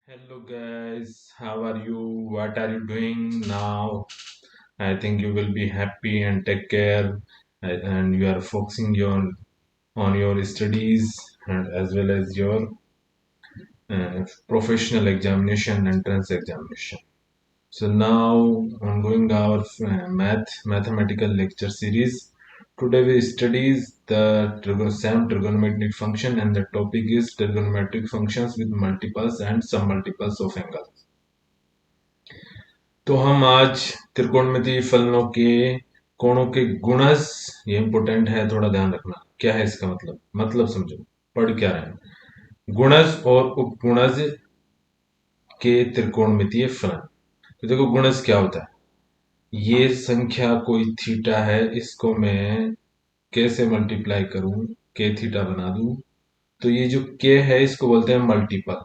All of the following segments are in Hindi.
Hello guys, how are you? What are you doing now? I think you will be happy and take care, and you are focusing on your studies and as well as your professional examination, entrance examination. So now ongoing our mathematical lecture series. Today we studies the SAM trigonometric function, and the topic is trigonometric functions with multiples and submultiples of angles. तो हम आज त्रिकोणमितीय फलनों के कोणों के गुणज, ये इंपॉर्टेंट है, थोड़ा ध्यान रखना। क्या है इसका मतलब समझो, पढ़ क्या रहे हैं। गुणज और उपगुणज के त्रिकोणमितीय फलन। तो देखो गुणज क्या होता है। ये संख्या कोई थीटा है, इसको मैं के से मल्टीप्लाई करूं, के थीटा बना दूं, तो ये जो के है इसको बोलते हैं मल्टीपल,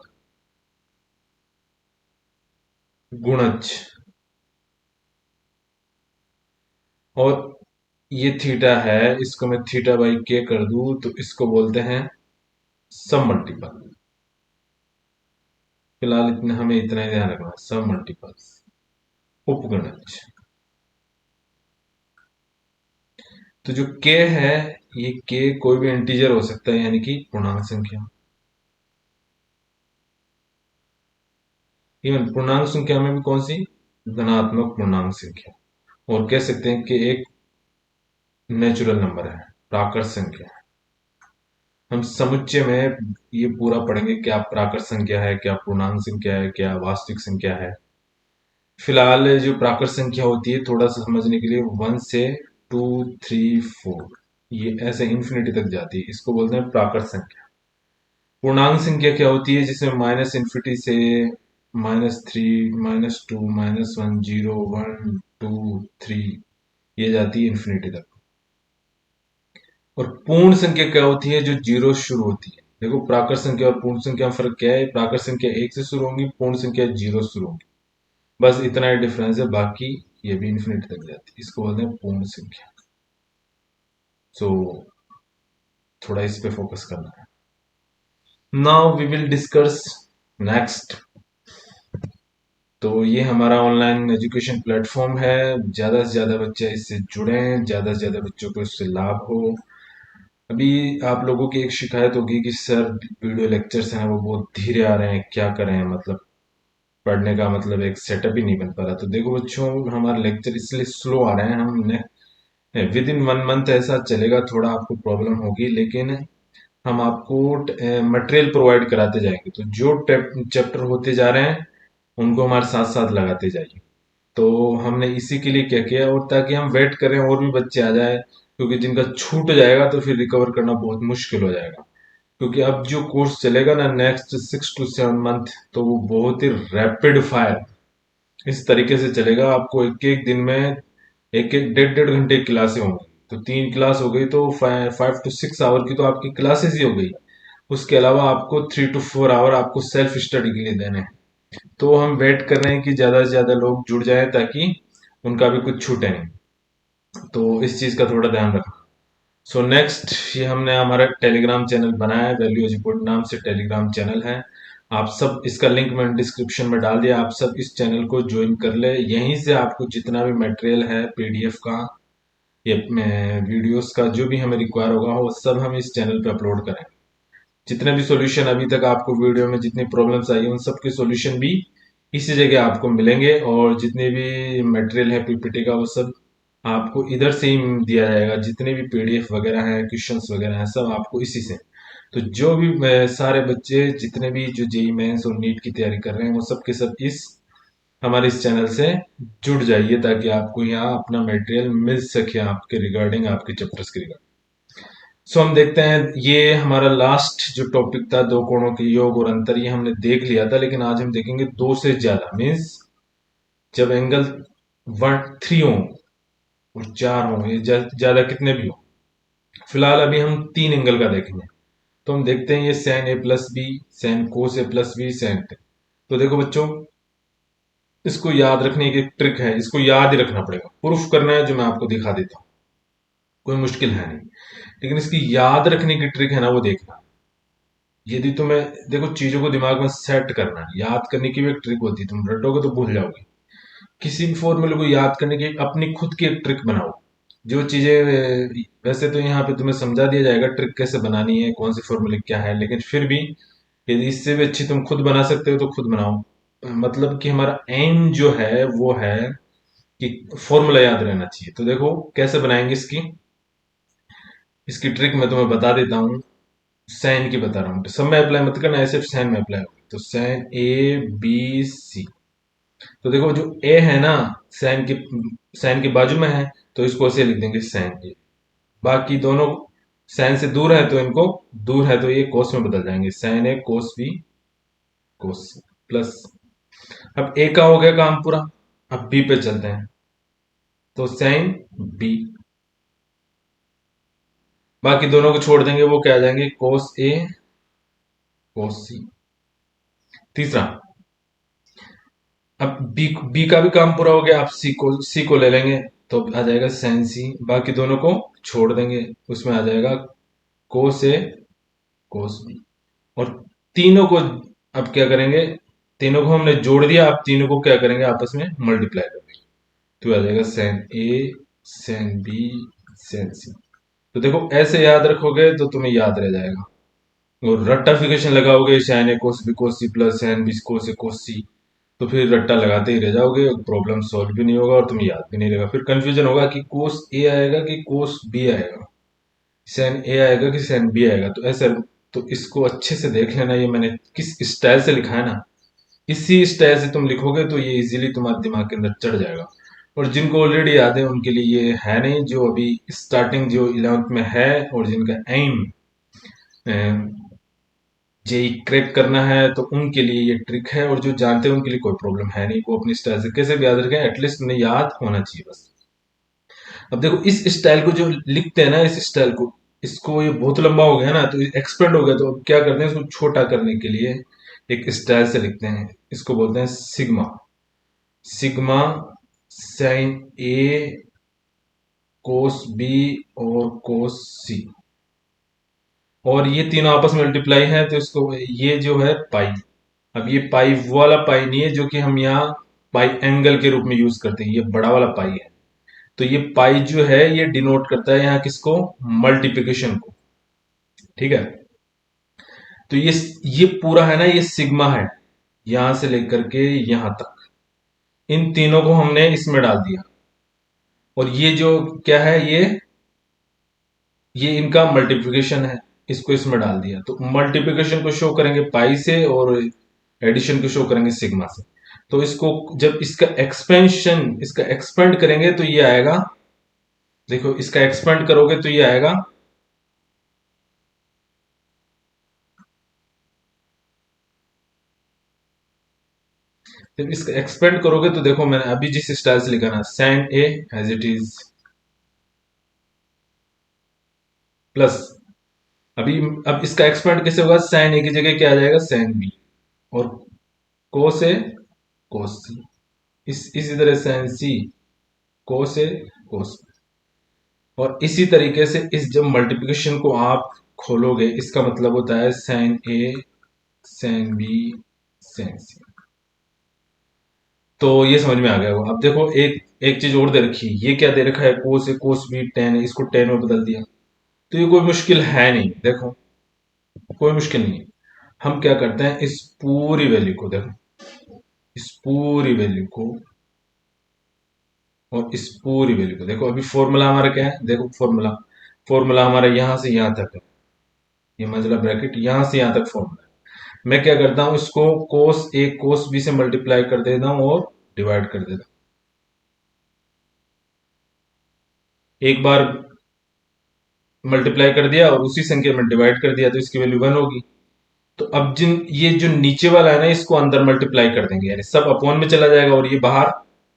गुणज। और ये थीटा है, इसको मैं थीटा बाई के कर दूं तो इसको बोलते हैं सब मल्टीपल। फिलहाल इतना हमें इतना ही ध्यान रखना, सब मल्टीपल्स, उपगणज। तो जो के है, ये के कोई भी इंटीजर हो सकता है, यानी कि पूर्णांक संख्या। इवन पूर्णांक संख्या में भी कौन सी, धनात्मक पूर्णांक संख्या। और कह सकते हैं कि एक नेचुरल नंबर है, प्राकृत संख्या। हम समुच्चय में ये पूरा पढ़ेंगे, क्या प्राकृत संख्या है, क्या पूर्णांक संख्या है, क्या वास्तविक संख्या है। फिलहाल जो प्राकृत संख्या होती है, थोड़ा सा समझने के लिए, 1 से 2 3 4, ये ऐसे इंफिनिटी तक जाती है, इसको बोलते हैं प्राकृत संख्या। पूर्णांक संख्या क्या होती है, जिसमें माइनस इन्फिनिटी से -3 -2 -1 0 1 2 3 ये जाती है इन्फिनिटी तक। और पूर्ण संख्या क्या होती है, जो जीरो शुरू होती है। देखो प्राकृत संख्या और पूर्ण संख्या में फर्क क्या है, प्राकृत संख्या 1 से शुरू होंगी, पूर्ण संख्या 0 से शुरू होंगी, बस इतना ही डिफरेंस है, बाकी ये भी इन्फिनिटी तक जाती है, इसको बोलते हैं पूर्ण संख्या। सो थोड़ा इस पे फोकस करना है। Now we will discuss next. तो ये हमारा ऑनलाइन एजुकेशन प्लेटफॉर्म है, ज्यादा से ज्यादा बच्चे इससे जुड़े, ज्यादा से ज्यादा बच्चों को इससे लाभ हो। अभी आप लोगों की एक शिकायत होगी कि सर वीडियो लेक्चर्स हैं वो बहुत धीरे आ रहे हैं, क्या करें, मतलब पढ़ने का मतलब एक सेटअप ही नहीं बन पा रहा। तो देखो बच्चों, हमारे लेक्चर इसलिए स्लो आ रहे हैं, हमने विद इन 1 मंथ ऐसा चलेगा, थोड़ा आपको प्रॉब्लम होगी, लेकिन हम आपको मटेरियल प्रोवाइड कराते जाएंगे। तो जो चैप्टर होते जा रहे हैं उनको हमारे साथ साथ लगाते जाइए। तो हमने इसी के लिए क्या किया, और ताकि हम वेट करें और भी बच्चे आ जाए, क्योंकि जिनका छूट जाएगा तो फिर रिकवर करना बहुत मुश्किल हो जाएगा। क्योंकि अब जो कोर्स चलेगा ना नेक्स्ट 6 to 7 मंथ, तो वो बहुत ही रैपिड फायर इस तरीके से चलेगा। आपको एक एक दिन में एक एक 1.5 1.5 घंटे की क्लासें होंगी, तो 3 क्लास हो गई, तो 5 to 6 आवर की तो आपकी क्लासेस ही हो गई। उसके अलावा आपको 3 to 4 आवर आपको सेल्फ स्टडी के लिए देने हैं। तो हम वेट कर रहे हैं कि ज्यादा से ज्यादा लोग जुड़ जाएं, ताकि उनका भी कुछ छूटे नहीं। तो इस चीज का थोड़ा ध्यान रखना। सो नेक्स्ट, ये हमने हमारा टेलीग्राम चैनल बनाया है, वैल्यू रिपोर्ट नाम से टेलीग्राम चैनल है। आप सब, इसका लिंक मैंने डिस्क्रिप्शन में डाल दिया, आप सब इस चैनल को ज्वाइन कर ले। यहीं से आपको जितना भी मटेरियल है, पीडीएफ का, ये वीडियोस का, जो भी हमें रिक्वायर होगा वो सब हम इस चैनल पे अपलोड करें। जितने भी सॉल्यूशन अभी तक आपको वीडियो में जितनी प्रॉब्लम्स आई उन सब के सॉल्यूशन भी इसी जगह आपको मिलेंगे, और जितने भी मटेरियल है पीपीटी का वो सब आपको इधर से ही दिया जाएगा। जितने भी पीडीएफ वगैरह हैं, क्वेश्चंस वगैरह हैं, सब आपको इसी से। तो जो भी सारे बच्चे जितने भी जो जेई मेंस और नीट की तैयारी कर रहे हैं, वो सब के सब इस हमारे इस चैनल से जुड़ जाइए, ताकि आपको यहाँ अपना मटेरियल मिल सके आपके रिगार्डिंग, आपके चैप्टर्स के रिगार्डिंग। सो हम देखते हैं, ये हमारा लास्ट जो टॉपिक था, दो कोणों के योग और अंतर, ये हमने देख लिया था, लेकिन आज हम देखेंगे दो से ज्यादा, मीन्स जब एंगल 3 हो और 4 हो, ये ज्यादा कितने भी हो। फिलहाल अभी हम 3 एंगल का देखेंगे। तो हम देखते हैं, ये sine A plus B, San cos A plus B, San ten. तो देखो बच्चों, इसको याद रखने की एक ट्रिक है, इसको याद ही रखना पड़ेगा, प्रूफ करना है जो मैं आपको दिखा देता हूँ, कोई मुश्किल है नहीं, लेकिन इसकी याद रखने की ट्रिक है ना, वो देखना। यदि तुम्हें देखो चीजों को दिमाग में सेट करना है, याद करने की भी एक ट्रिक होती है, तुम रटोगे तो भूल जाओगे। किसी भी फॉर्मूले को याद करने की अपनी खुद की एक ट्रिक बनाओ। जो चीजें वैसे तो यहाँ पे तुम्हें समझा दिया जाएगा ट्रिक कैसे बनानी है, कौन से फॉर्मूले क्या है, लेकिन फिर भी यदि इससे भी अच्छी तुम खुद बना सकते हो तो खुद बनाओ। मतलब कि हमारा एम जो है वो है कि फॉर्मूला याद रहना चाहिए। तो देखो कैसे बनाएंगे इसकी इसकी ट्रिक मैं तुम्हें बता देता हूँ। साइन की बता रहा हूँ, तो सब में अप्लाई मत करना, ऐसे साइन में अप्लाई होगी। तो साइन ए बी सी, तो देखो जो ए है ना, साइन के बाजू में है, तो इसको ऐसे लिख देंगे साइन ए। बाकी दोनों साइन से दूर है तो इनको दूर है तो ये कोस में बदल जाएंगे, sign A cos B cos C plus. अब ए का हो गया काम पूरा। अब बी पे चलते हैं, तो साइन बी। बाकी दोनों को छोड़ देंगे, वो क्या आ जाएंगे, कोस ए कोस सी। तीसरा, अब बी का भी काम पूरा हो गया, आप सी को ले लेंगे, तो आ जाएगा साइन सी। बाकी दोनों को छोड़ देंगे, उसमें आ जाएगा कोस ए कोस बी। और तीनों को अब क्या करेंगे, तीनों को हमने जोड़ दिया, अब तीनों को क्या करेंगे, आपस में मल्टीप्लाई करेंगे, तो आ जाएगा sign A sine B sign सी। तो देखो ऐसे याद रखोगे तो तुम्हें याद रह जाएगा। और रट्टाफिकेशन लगाओगे, sign A cos B cos C plus sine B cos A कोस सी, तो फिर रट्टा लगाते ही रह जाओगे, प्रॉब्लम सॉल्व भी नहीं होगा और तुम्हें याद भी नहीं रहेगा। फिर कंफ्यूजन होगा कि कोस ए आएगा कि कोस बी आएगा, साइन ए आएगा कि साइन बी आएगा। तो ऐसे, तो इसको अच्छे से देख लेना, ये मैंने किस स्टाइल से लिखा है ना, इसी स्टाइल से तुम लिखोगे तो ये इजीली तुम्हारे दिमाग के अंदर चढ़ जाएगा। और जिनको ऑलरेडी याद है उनके लिए ये है नहीं, जो अभी स्टार्टिंग जो 11th में है और जिनका एम जेई क्रैक करना है, तो उनके लिए ये ट्रिक है, और जो जानते हैं उनके लिए कोई प्रॉब्लम है नहीं, वो अपनी स्टाइल से कैसे भी याद रखें, एटलीस्ट उन्हें याद होना चाहिए बस। अब देखो इस स्टाइल को जो लिखते हैं ना, इस स्टाइल को, इसको ये बहुत लंबा हो गया ना, तो एक्सपेंड हो गया, तो अब क्या करते हैं, इसको छोटा करने के लिए एक स्टाइल से लिखते हैं, इसको बोलते हैं sigma. Sigma sign A cos B और कोस सी, और ये तीनों आपस में मल्टीप्लाई है, तो इसको ये जो है पाई। अब ये पाई वो वाला पाई नहीं है जो कि हम यहाँ पाई एंगल के रूप में यूज करते हैं, ये बड़ा वाला पाई है। तो ये पाई जो है ये डिनोट करता है यहाँ किसको, मल्टीप्लिकेशन को। ठीक है, तो ये पूरा है ना, ये सिग्मा है, यहां से लेकर के यहां तक, इन तीनों को हमने इसमें डाल दिया। और ये जो क्या है, ये इनका मल्टीप्लिकेशन है, इसको इसमें डाल दिया। तो मल्टीप्लिकेशन को शो करेंगे पाई से और एडिशन को शो करेंगे सिग्मा से। तो इसको जब इसका एक्सपेंड करेंगे तो ये आएगा, देखो इसका एक्सपेंड करोगे तो ये आएगा, जब इसका एक्सपेंड करोगे तो देखो मैंने अभी जिस स्टाइल से लिखा ना, sine A as it is plus, अभी अब इसका एक्सपेंड कैसे होगा, साइन ए की जगह क्या आ जाएगा, साइन बी, और कोस ए कोस सी, इसी तरह साइन सी कोस ए कोस, और इसी तरीके से इस जब मल्टीप्लिकेशन को आप खोलोगे, इसका मतलब होता है sign A sine B sign सी। तो ये समझ में आ गया होगा। अब देखो एक एक चीज और दे रखी है, ये क्या दे रखा है, कोस ए कोस बी टेन है, इसको टेन में बदल दिया। तो ये कोई मुश्किल है नहीं, देखो कोई मुश्किल नहीं है। हम क्या करते हैं, इस पूरी वैल्यू को देखो, इस पूरी वैल्यू को और इस पूरी वैल्यू को देखो। अभी फॉर्मूला हमारा क्या है, देखो फॉर्मूला, फॉर्मूला हमारा यहां से यहां तक है, ये मंजिला ब्रैकेट यहां से यहां तक फॉर्मूला है। मैं क्या करता हूं, इसको कोस ए कोस बी से मल्टीप्लाई कर देता हूं और डिवाइड कर देता हूं। एक बार मल्टीप्लाई कर दिया और उसी संख्या में डिवाइड कर दिया, तो इसकी वैल्यू वन होगी। तो अब जिन ये जो नीचे वाला है ना, इसको अंदर मल्टीप्लाई कर देंगे, यानी सब अपॉन में चला जाएगा और ये बाहर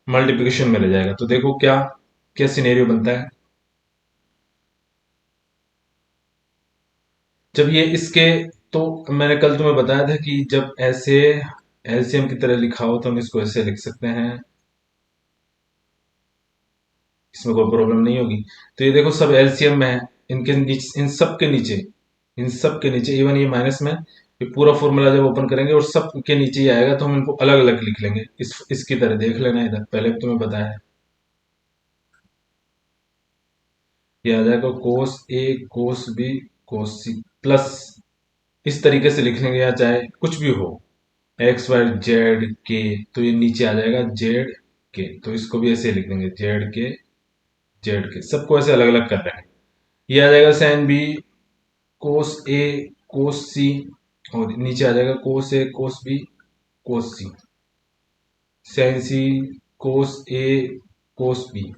मल्टीप्लिकेशन में रह जाएगा। तो देखो क्या क्या सिनेरियो बनता है, जब ये इसके, तो मैंने कल तुम्हें बताया था कि जब ऐसे एलसीएम की तरह लिखा हो तो हम इसको ऐसे लिख सकते हैं, इसमें कोई प्रॉब्लम नहीं होगी। तो ये देखो सब एलसीएम में है, इनके नीचे, इन सब के नीचे इन सब के नीचे, इवन ये माइनस में, ये पूरा फॉर्मूला जब ओपन करेंगे और सब के नीचे ही आएगा, तो हम इनको अलग अलग लिख लेंगे। इसकी तरह देख लेना, इधर पहले भी तुम्हें बताया है। ये आ जाएगा कोस A cos B cos C plus, इस तरीके से लिख लेंगे, या चाहे कुछ भी हो, एक्स वाई जेड के, तो ये नीचे आ जाएगा जेड के, तो इसको भी ऐसे लिख देंगे जेड के, सबको ऐसे अलग अलग कर रहे हैं। ये आ जाएगा साइन बी कोस ए कोस सी, और नीचे आ जाएगा कोस A cos B cos C, sign C cos A cos B,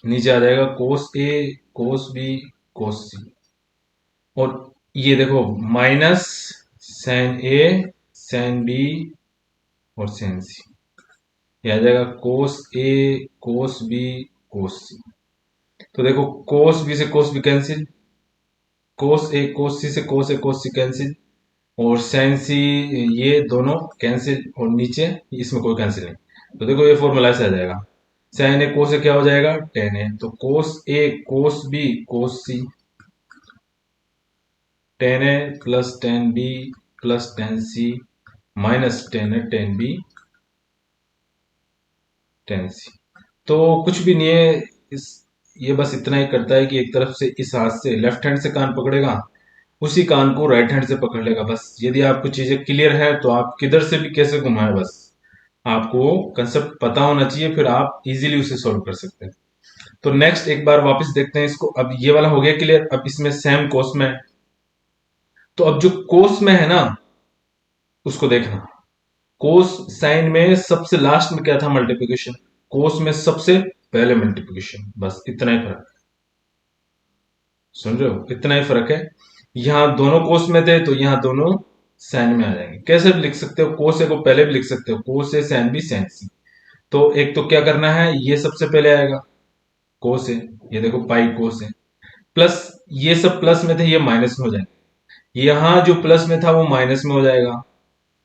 नीचे आ जाएगा कोस ए कोस बी कोस सी, और ये देखो minus sine A sine B और साइन सी, ये आ जाएगा कोस ए कोस बी कोस सी। तो देखो कोस बी से कोस बी कैंसिल, कोस ए कोस सी से कोस ए कोस सी कैंसिल, और साइन सी ये दोनों कैंसिल, और नीचे इसमें कोई कैंसिल नहीं। तो देखो ये फॉर्मूला से आ जाएगा, साइन ए कोस ए क्या हो जाएगा टेन ए, तो cos A cos B cos C, tan A plus tan B plus tan C minus tan A tan B tan C. तो कुछ भी नहीं है, इस ये बस इतना ही करता है कि एक तरफ से इस हाथ से लेफ्ट हैंड से कान पकड़ेगा, उसी कान को राइट हैंड से पकड़ लेगा। बस यदि आपको चीजें क्लियर है तो आप किधर से भी कैसे घुमाए, बस आपको कंसेप्ट पता होना चाहिए, फिर आप इजीली उसे सॉल्व कर सकते हैं। तो नेक्स्ट एक बार वापस देखते हैं इसको। अब ये वाला हो गया क्लियर, अब इसमें सेम कोस में है, तो अब जो कोस में है ना उसको देखना। कोस साइन में सबसे लास्ट में क्या था मल्टीप्लिकेशन, कोस में सबसे पहले मल्टीप्लिकेशन, बस इतना ही फर्क है। सुन रहे हो, इतना ही फर्क है। यहां दोनों कोस में थे तो यहां दोनों साइन में आ जाएंगे। कैसे भी लिख सकते हो, कोस ए को पहले भी लिख सकते हो, कोस ए साइन बी साइन सी। तो एक तो क्या करना है, ये सबसे पहले आएगा कोस ए, ये देखो पाई कोस ए, प्लस ये सब प्लस में थे ये माइनस में हो जाएंगे, यहां जो प्लस में था वो माइनस में हो जाएगा,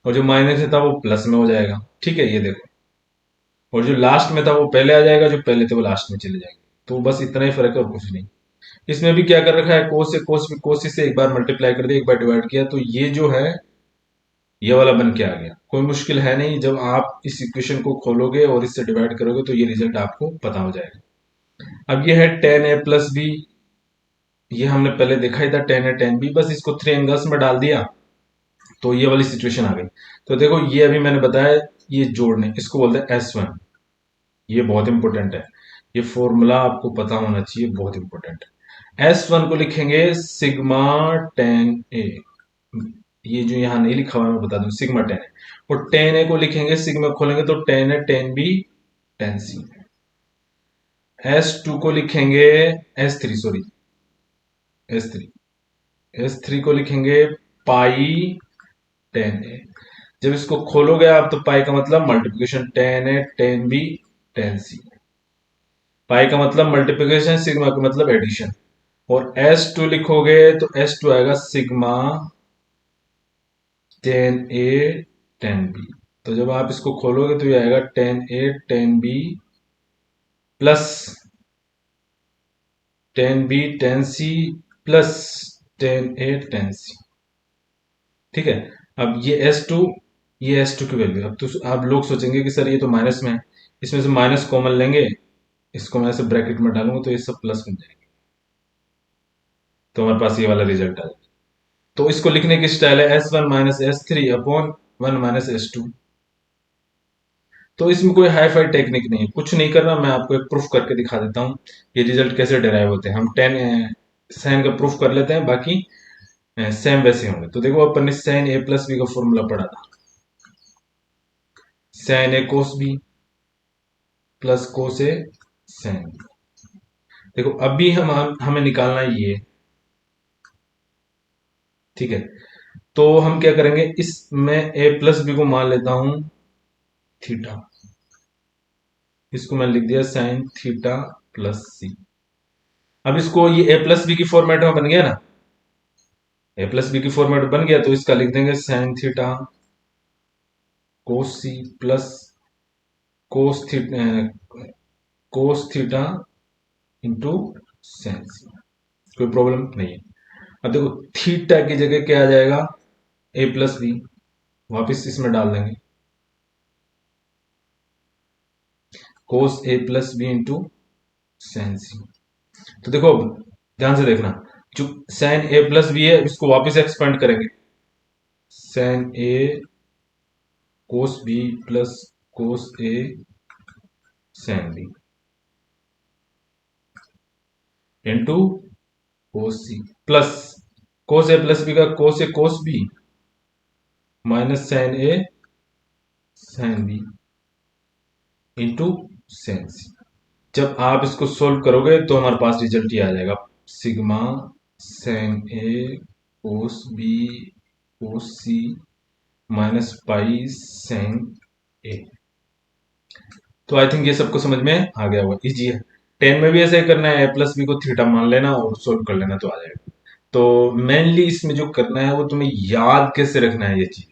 और जो माइनस में था वो प्लस में हो जाएगा। ठीक है, ये देखो, और जो लास्ट में था वो पहले आ जाएगा, जो पहले थे वो लास्ट में चले जाएंगे। तो बस इतना ही फर्क है और कुछ नहीं। इसमें भी क्या कर रखा है, कोस से कोस भी कोस से एक बार मल्टीप्लाई कर दिया, एक बार डिवाइड किया, तो ये जो है ये वाला बन के आ गया। कोई मुश्किल है नहीं, जब आप इस इक्वेशन को खोलोगे और इससे डिवाइड करोगे तो ये रिजल्ट आपको पता हो जाएगा। अब ये है टेन ए प्लस बी, ये हमने पहले देखा ही था टेन ए टेन बी, बस इसको थ्री एंगल्स में डाल दिया तो ये वाली सिचुएशन आ गई। तो देखो ये अभी मैंने बताया, ये जोड़ने इसको बोलते हैं S1, ये बहुत इंपॉर्टेंट है, ये फॉर्मूला आपको पता होना चाहिए, बहुत इंपॉर्टेंट है। S1 को लिखेंगे सिग्मा टेन ए, ये जो यहां नहीं लिखा हुआ है मैं बता दूं, सिग्मा टेन ए, और टेन ए को लिखेंगे, सिग्मा खोलेंगे तो ten A tan B tan C. S2 को लिखेंगे, S3 सॉरी, S3, S3 को लिखेंगे पाई टेन ए। जब इसको खोलोगे आप तो पाई का मतलब multiplication, ten A tan B tan सी, पाई का मतलब मल्टीप्लिकेशन, सिग्मा का मतलब एडिशन, और S2 लिखोगे तो S2 आएगा sigma tan A tan B. तो जब आप इसको खोलोगे तो ये आएगा tan A tan B plus tan B tan C plus tan A tan C. ठीक है, अब ये S2, ये S2 की वैल्यू, अब तो आप लोग सोचेंगे कि सर ये तो माइनस में है, इसमें से माइनस कॉमन लेंगे, इसको मैं ऐसे ब्रैकेट में डालूंगा तो ये सब प्लस में जाएंगे, तो हमारे पास ये वाला रिजल्ट आ जाएगा। तो इसको लिखने की स्टाइल है S1 minus S3 upon 1 minus S2। तो इसमें कोई हाई फाई टेक्निक नहीं है, कुछ नहीं करना, मैं आपको एक प्रूफ करके दिखा देता हूँ ये रिजल्ट कैसे डिराइव होते हैं। हम टेन साइन का प्रूफ कर लेते हैं, बाकी सेम वैसे होंगे। तो देखो अपन ने साइन ए प्लस बी का फॉर्मूला पढ़ा था, sign A cos B plus cos A sine B. देखो अभी हमें निकालना है ये, ठीक है। तो हम क्या करेंगे, इसमें ए प्लस बी को मान लेता हूं थीटा, इसको मैं लिख दिया साइन थीटा प्लस सी। अब इसको ये ए प्लस बी की फॉर्मेट में बन गया ना, ए प्लस बी की फॉर्मेट बन गया, तो इसका लिख देंगे sine theta cos C plus cos theta cos theta into sine C. कोई प्रॉब्लम नहीं है। अब देखो थीटा की जगह क्या आ जाएगा, ए प्लस बी, वापिस इसमें डाल देंगे कोस A plus B into sine सी। तो देखो अब ध्यान से देखना, जो साइन ए प्लस बी है इसको वापस एक्सपेंड करेंगे, sine A cos B plus cos A sine B into cos C plus cos A plus B का cos A cos B minus sine A sine B into sine C. जब आप इसको सोल्व करोगे तो हमारे पास रिजल्ट ही आ जाएगा, sigma sign A cos B cos C minus pi sine ए। तो आई थिंक ये सबको समझ में आ गया होगा, इजी है। 10 में भी ऐसे ही करना है, ए प्लस बी को थीटा मान लेना और सोल्व कर लेना तो आ जाएगा। तो मेनली इसमें जो करना है वो तुम्हें याद कैसे रखना है ये चीज,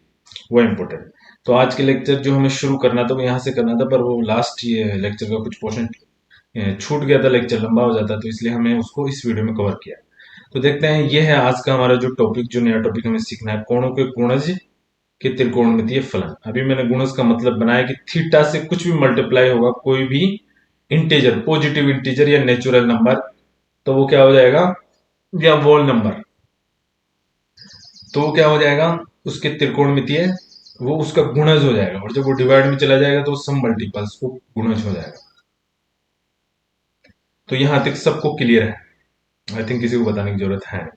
वो इम्पोर्टेंट। तो आज के लेक्चर जो हमें शुरू करना था वो यहाँ से करना था, पर वो लास्ट ये लेक्चर का कुछ पोर्शन छूट गया था, लेक्चर लंबा हो जाता, तो इसलिए हमें उसको इस वीडियो में कवर किया। तो देखते हैं, ये है आज का हमारा जो टॉपिक, जो नया टॉपिक हमें सीखना है, कोणों के गुणज के त्रिकोणमितीय फलन। अभी मैंने गुणज का मतलब बनाया कि थीटा से कुछ भी मल्टीप्लाई होगा, कोई भी इंटीजर, पॉजिटिव इंटीजर या नेचुरल नंबर, तो वो क्या हो जाएगा, या वोल नंबर, तो वो क्या हो जाएगा, उसके त्रिकोणमितीय, वो उसका गुणज हो जाएगा, और जब वो डिवाइड में चला जाएगा तो सम मल्टीपल्स को गुणज हो जाएगा। तो यहां तक सबको क्लियर है, आई थिंक किसी को बताने की जरूरत है।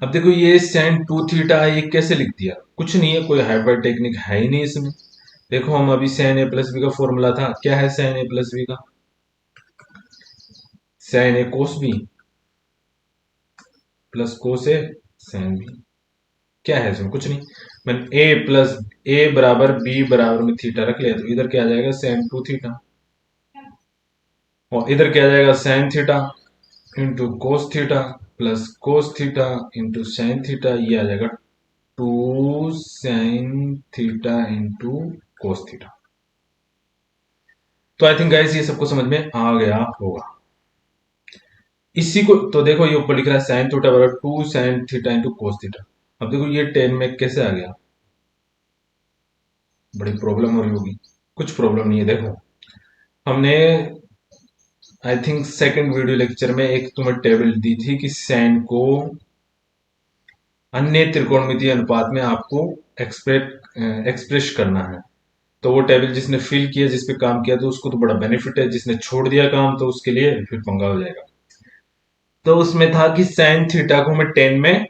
अब देखो ये साइन टू थीटा ये कैसे लिख दिया, कुछ नहीं है, कोई हाइपर टेक्निक है ही नहीं इसमें। देखो हम अभी साइन ए प्लस बी का फॉर्मूला था, क्या है साइन ए प्लस बी का, sign A cos B plus cos A sine B. क्या है इसमें, कुछ नहीं, मैंने ए प्लस ए बराबर बी बराबर में थीटा रख लिया, तो इधर क्या आ जाएगा साइन टू थीटा, और इधर क्या आ जाएगा sine theta into cos theta plus cos theta into sine theta, ये आ जाएगा two sine theta into cos theta. तो आई थिंक गाइस ये सबको समझ में आ गया होगा। इसी को तो देखो ये ऊपर लिख रहा है साइन थीटा बराबर two sine theta into cos theta. अब देखो ये 10 में कैसे आ गया, बड़ी प्रॉब्लम हो रही होगी, कुछ प्रॉब्लम नहीं है। देखो हमने I think second video lecture में एक तुम्हें टेबल दी थी कि साइन को अन्य त्रिकोणमितीय अनुपात में आपको एक्सप्रेस करना है। तो वो टेबल जिसने फिल किया, जिस पे काम किया, तो उसको तो बड़ा बेनिफिट है, जिसने छोड़ दिया काम तो उसके लिए फिर पंगा हो जाएगा। तो उसमें था कि साइन थीटा को हमें 10 में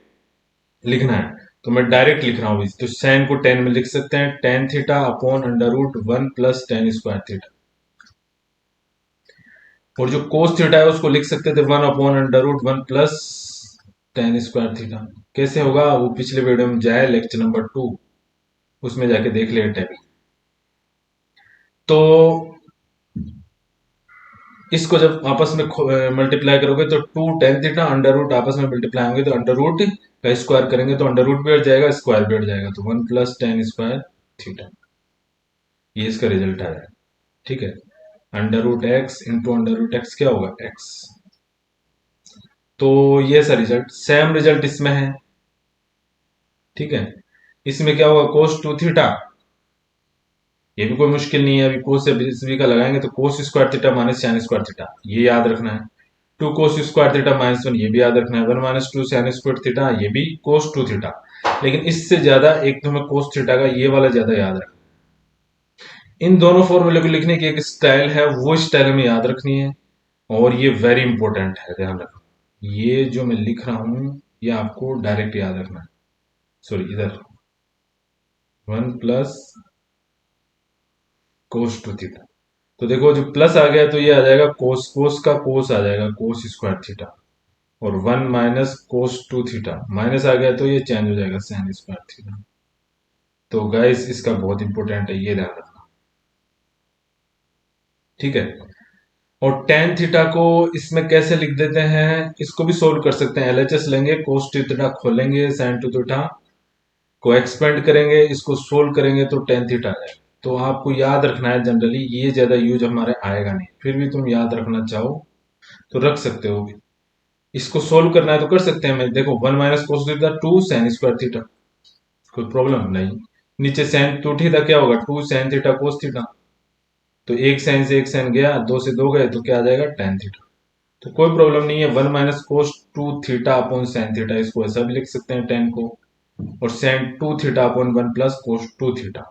लिखना है, तो मैं डायरेक्ट लिख रहा हूं, तो साइन को 10 में लिख सकते हैं, tan theta upon under root 1 plus tan square theta, और जो कोस थीटा है उसको लिख सकते थे 1 upon under root 1 plus tan square theta. कैसे होगा वो पिछले वीडियो में जाए, लेक्चर नंबर 2, उसमें जाके देख ले टेबल। तो इसको जब आपस में मल्टीप्लाई करोगे तो two tan theta under root आपस में मल्टीप्लाई होंगे, तो अंडर रूट का स्क्वायर करेंगे तो अंडर रूट भी हट जाएगा, स्क्वायर भी हट जाएगा, तो 1 प्लस टेन स्क्वायर थीटा, ये इसका रिजल्ट आया। ठीक है, under root x into under root x क्या होगा एक्स। तो ये सा रिजल्ट, सेम रिजल्ट इसमें है। ठीक है, इसमें क्या होगा कोस टू थीटा, ये भी कोई मुश्किल नहीं है, अभी कोस से बी का लगाएंगे तो cos square theta minus sine square theta, ये याद रखना है। Two cos square theta minus 1, ये भी याद रखना है। 1 minus two sine square theta, ये भी कोस टू थीटा। लेकिन इससे ज्यादा एक तो हमें कोस थीटा का ये वाला ज्यादा याद रखना। इन दोनों फॉर्मूले को लिखने की एक स्टाइल है, वो स्टाइल हमें याद रखनी है, और ये वेरी इंपॉर्टेंट है, ध्यान रखो। ये जो मैं लिख रहा हूं ये आपको डायरेक्ट याद रखना है। सॉरी, इधर 1 प्लस कोस टू थीटा, तो देखो जो प्लस आ गया तो ये आ जाएगा कोस, कोस का कोस आ जाएगा कोस स्क्वायर थीटा, और 1 minus cos two theta, minus आ गया तो ये चेंज हो जाएगा साइन स्क्वायर थीटा। तो गाइस इसका बहुत इंपॉर्टेंट है, ये ध्यान रखना। ठीक है, और टेन थीटा को इसमें कैसे लिख देते हैं, इसको भी सोल्व कर सकते हैं। एलएचएस लेंगे, कोस टू थीटा खोलेंगे, साइन टू थीटा को एक्सपेंड करेंगे, इसको सोल्व करेंगे तो टेन थीटा आ जाएगा। तो आपको याद रखना है, जनरली ये ज्यादा यूज हमारे आएगा नहीं, फिर भी तुम याद रखना चाहो तो रख सकते हो। इसको सोल्व करना है तो कर सकते हैं। मैं देखो 1 minus cos theta 2 sine square theta, कोई प्रॉब्लम नहीं। नीचे साइन 2 थीटा क्या होगा 2 साइन थीटा कोस थीटा, तो एक साइन से एक साइन गया, दो से दो गए, तो क्या आ जाएगा tan थीटा। तो कोई प्रॉब्लम नहीं है। 1 minus cos 2 theta upon sine theta, इसको ऐसा भी लिख सकते हैं tan को, और sine 2 theta upon 1 plus cos 2 theta.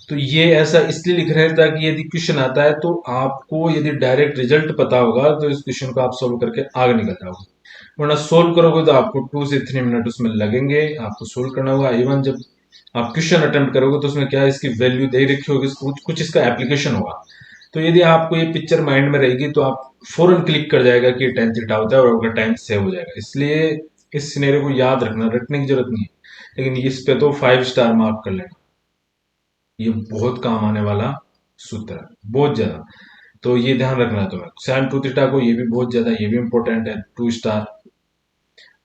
तो ये ऐसा इसलिए लिख रहे हैं ताकि यदि क्वेश्चन आता है तो आपको यदि डायरेक्ट रिजल्ट पता होगा तो इस क्वेश्चन को आप सोल्व करके आगे निकल जाओगे। वरना सोल्व करोगे तो आपको 2 से 3 मिनट उसमें लगेंगे, आपको सोल्व करना होगा। इवन जब आप क्वेश्चन अटेम्प्ट करोगे तो उसमें क्या है, इसकी वैल्यू दे रखी होगी, कुछ इसका एप्लीकेशन होगा। तो यदि आपको ये पिक्चर माइंड में रहेगी तो आप फौरन क्लिक कर जाएगा कि tan थीटा होता है और आपका टाइम सेव हो जाएगा। इसलिए इस सिनेरियो को याद रखना, रटने की जरूरत नहीं है, लेकिन इस पे तो 5 स्टार मार्क कर लेना। ये बहुत काम आने वाला सूत्र है, बहुत ज्यादा। तो ये ध्यान रखना है तुम्हें। साइन 2 थीटा को ये भी बहुत ज्यादा, ये भी इंपॉर्टेंट है, 2 स्टार।